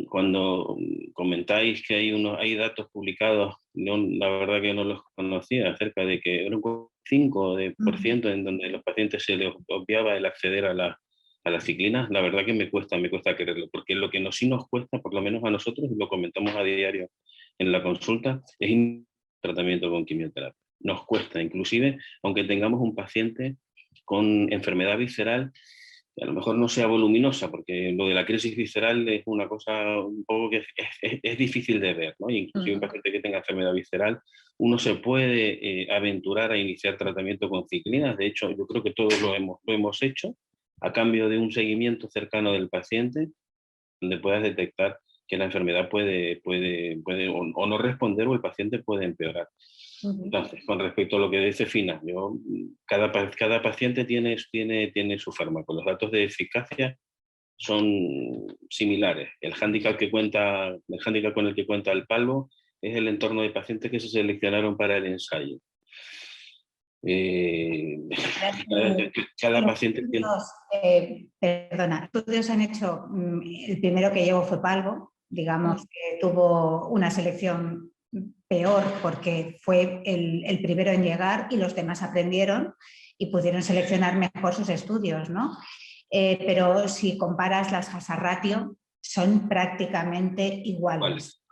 cuando comentáis que hay datos publicados, la verdad que no los conocía, acerca de que era un 5% en donde los pacientes se les obviaba el acceder a las ciclinas, la verdad que me cuesta creerlo, porque lo que sí nos cuesta, por lo menos a nosotros, y lo comentamos a diario en la consulta, es tratamiento con quimioterapia. Nos cuesta, inclusive, aunque tengamos un paciente con enfermedad visceral, a lo mejor no sea voluminosa, porque lo de la crisis visceral es una cosa un poco que es difícil de ver, ¿no? Inclusive un paciente que tenga enfermedad visceral, uno se puede aventurar a iniciar tratamiento con ciclinas. De hecho, yo creo que todos lo hemos hecho, a cambio de un seguimiento cercano del paciente, donde puedas detectar que la enfermedad puede o no responder, o el paciente puede empeorar. Entonces, con respecto a lo que dice Fina, cada paciente tiene su fármaco. Los datos de eficacia son similares. El hándicap con el que cuenta el palvo es el entorno de pacientes que se seleccionaron para el ensayo. Cada paciente tiene... Perdona, estudios han hecho, el primero que llegó fue palvo, digamos que tuvo una selección peor porque fue el primero en llegar y los demás aprendieron y pudieron seleccionar mejor sus estudios, ¿no? Pero si comparas las hazard ratio, son prácticamente iguales.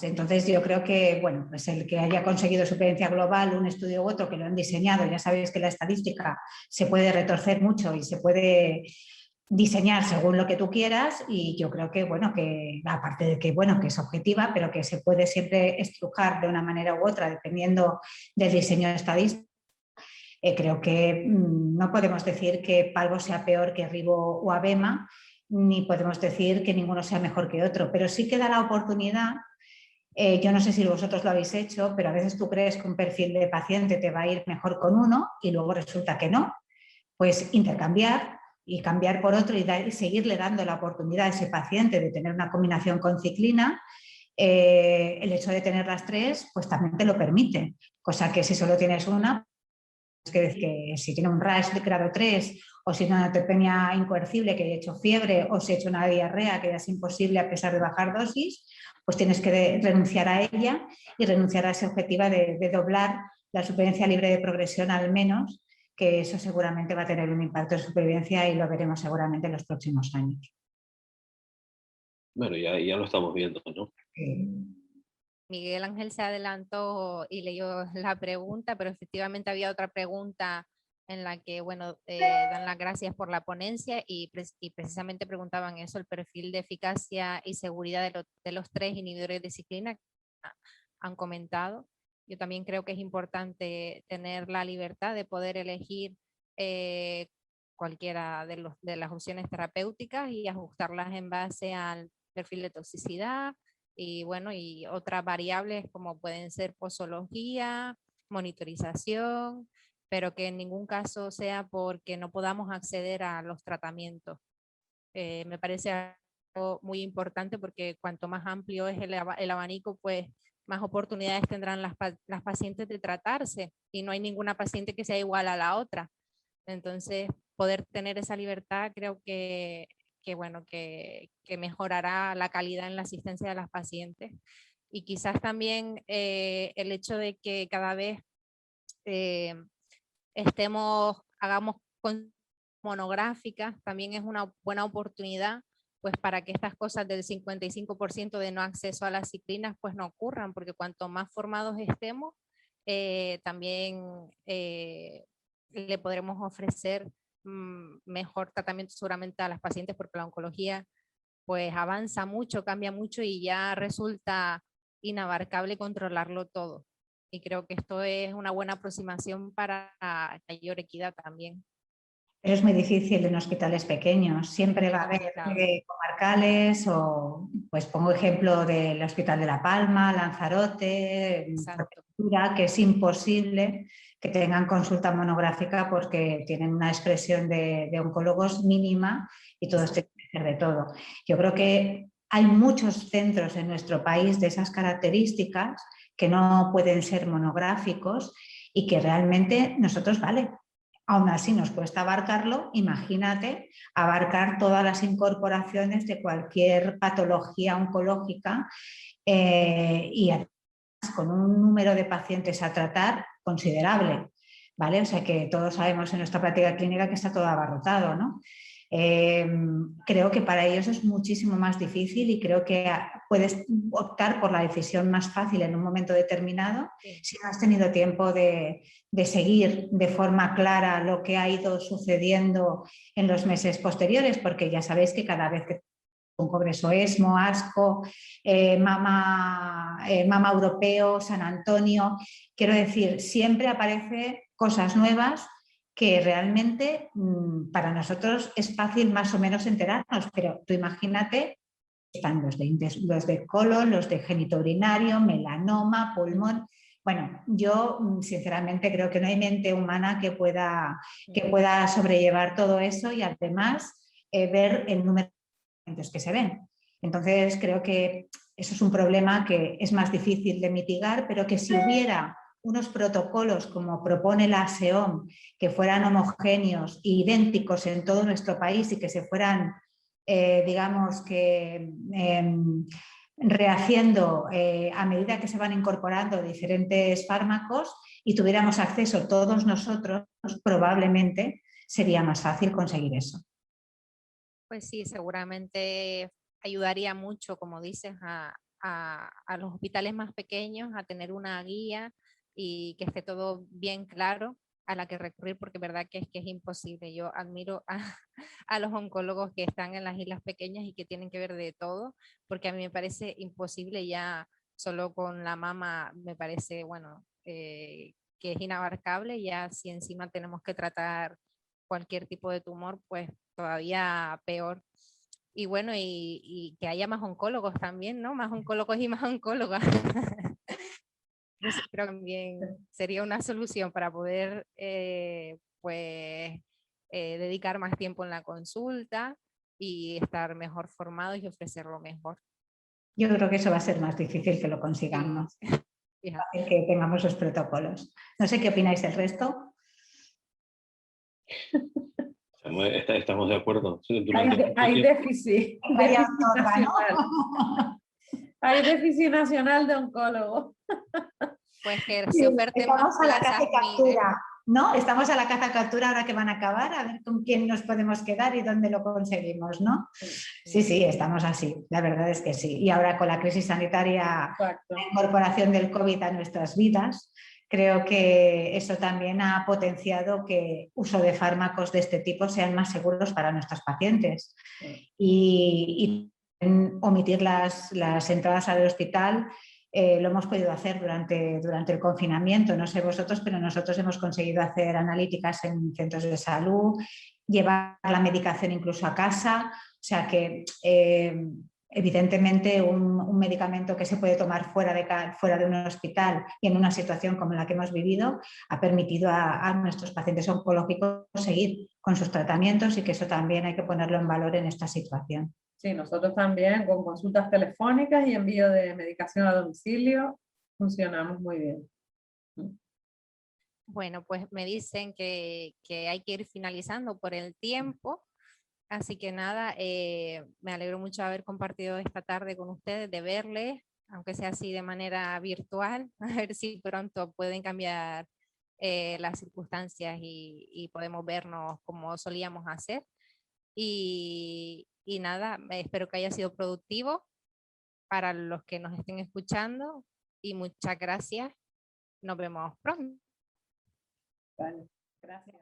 Entonces yo creo que, bueno, pues el que haya conseguido supervivencia global, un estudio u otro que lo han diseñado, ya sabéis que la estadística se puede retorcer mucho y se puede diseñar según lo que tú quieras, y yo creo que, bueno, que aparte de que, bueno, que es objetiva, pero que se puede siempre estrujar de una manera u otra dependiendo del diseño estadístico. Creo que no podemos decir que palvo sea peor que ribo o abema, ni podemos decir que ninguno sea mejor que otro, pero sí que da la oportunidad. Yo no sé si vosotros lo habéis hecho, pero a veces tú crees que un perfil de paciente te va a ir mejor con uno y luego resulta que no. Pues intercambiar y cambiar por otro y seguirle dando la oportunidad a ese paciente de tener una combinación con ciclina. El hecho de tener las 3 pues también te lo permite, cosa que si solo tienes una, es que si tiene un rash de grado 3 o si tiene una neutropenia incoercible que haya hecho fiebre o si ha hecho una diarrea que ya es imposible a pesar de bajar dosis, pues tienes que renunciar a ella y renunciar a ese objetivo de doblar la supervivencia libre de progresión al menos, que eso seguramente va a tener un impacto de supervivencia y lo veremos seguramente en los próximos años. Bueno, ya lo estamos viendo, ¿no? Miguel Ángel se adelantó y leyó la pregunta, pero efectivamente había otra pregunta en la que, bueno, dan las gracias por la ponencia y precisamente preguntaban eso, el perfil de eficacia y seguridad de los 3 inhibidores de ciclina que han comentado. Yo también creo que es importante tener la libertad de poder elegir cualquiera de las opciones terapéuticas y ajustarlas en base al perfil de toxicidad, y bueno, y otras variables como pueden ser posología, monitorización, pero que en ningún caso sea porque no podamos acceder a los tratamientos. Me parece algo muy importante porque cuanto más amplio es el abanico, pues más oportunidades tendrán las pacientes de tratarse, y no hay ninguna paciente que sea igual a la otra. Entonces, poder tener esa libertad creo bueno, que mejorará la calidad en la asistencia de las pacientes. Y quizás también el hecho de que cada vez hagamos monográficas, también es una buena oportunidad pues para que estas cosas del 55% de no acceso a las ciclinas pues no ocurran, porque cuanto más formados estemos, también le podremos ofrecer mejor tratamiento seguramente a las pacientes, porque la oncología pues avanza mucho, cambia mucho y ya resulta inabarcable controlarlo todo. Y creo que esto es una buena aproximación para mayor equidad también. Pero es muy difícil en hospitales pequeños. Siempre va a haber comarcales o, pues pongo ejemplo del Hospital de La Palma, Lanzarote, que es imposible que tengan consulta monográfica porque tienen una expresión de oncólogos mínima y todo tiene que ser de todo. Yo creo que hay muchos centros en nuestro país de esas características que no pueden ser monográficos y que realmente nosotros, vale, aún así nos cuesta abarcarlo, imagínate abarcar todas las incorporaciones de cualquier patología oncológica y además con un número de pacientes a tratar considerable, ¿vale? O sea que todos sabemos en nuestra práctica clínica que está todo abarrotado, ¿no? Creo que para ellos es muchísimo más difícil y creo que puedes optar por la decisión más fácil en un momento determinado si no has tenido tiempo de seguir de forma clara lo que ha ido sucediendo en los meses posteriores, porque ya sabéis que cada vez que un congreso ESMO, ASCO, Mama Europeo, San Antonio, quiero decir, siempre aparece cosas nuevas que realmente para nosotros es fácil más o menos enterarnos, pero tú imagínate, están los de colon, los de genitourinario, melanoma, pulmón. Bueno, yo sinceramente creo que no hay mente humana que pueda sobrellevar todo eso y además ver el número de pacientes que se ven. Entonces creo que eso es un problema que es más difícil de mitigar, pero que si hubiera unos protocolos como propone la SEOM, que fueran homogéneos e idénticos en todo nuestro país y que se fueran, digamos que rehaciendo a medida que se van incorporando diferentes fármacos y tuviéramos acceso todos nosotros, probablemente sería más fácil conseguir eso. Pues sí, seguramente ayudaría mucho, como dices, a los hospitales más pequeños a tener una guía y que esté todo bien claro a la que recurrir, porque verdad que es imposible. Yo admiro a los oncólogos que están en las islas pequeñas y que tienen que ver de todo, porque a mí me parece imposible ya solo con la mama, me parece, bueno, que es inabarcable. Ya si encima tenemos que tratar cualquier tipo de tumor, pues todavía peor. Y bueno, y que haya más oncólogos también, ¿no? Más oncólogos y más oncólogas. Eso creo que también sería una solución para poder dedicar más tiempo en la consulta y estar mejor formados y ofrecerlo mejor. Yo creo que eso va a ser más difícil que lo consigamos, que tengamos los protocolos. No sé qué opináis del resto. Estamos de acuerdo. Hay déficit nacional. Hay déficit nacional de oncólogos. Pues que se oferten más plazas. ¿no? Estamos a la caza captura ahora que van a acabar, a ver con quién nos podemos quedar y dónde lo conseguimos, ¿no? Sí, estamos así, la verdad es que sí. Y ahora con la crisis sanitaria, Exacto. la incorporación del COVID a nuestras vidas, creo que eso también ha potenciado que uso de fármacos de este tipo sean más seguros para nuestros pacientes. Y omitir las entradas al hospital lo hemos podido hacer durante el confinamiento. No sé vosotros, pero nosotros hemos conseguido hacer analíticas en centros de salud, llevar la medicación incluso a casa. O sea que evidentemente un medicamento que se puede tomar fuera de un hospital y en una situación como la que hemos vivido ha permitido a nuestros pacientes oncológicos seguir con sus tratamientos, y que eso también hay que ponerlo en valor en esta situación. Sí, nosotros también con consultas telefónicas y envío de medicación a domicilio funcionamos muy bien. Bueno, pues me dicen que hay que ir finalizando por el tiempo. Así que nada, me alegro mucho de haber compartido esta tarde con ustedes, de verles, aunque sea así de manera virtual, a ver si pronto pueden cambiar las circunstancias y podemos vernos como solíamos hacer. Y nada, espero que haya sido productivo para los que nos estén escuchando y muchas gracias. Nos vemos pronto. Vale, gracias.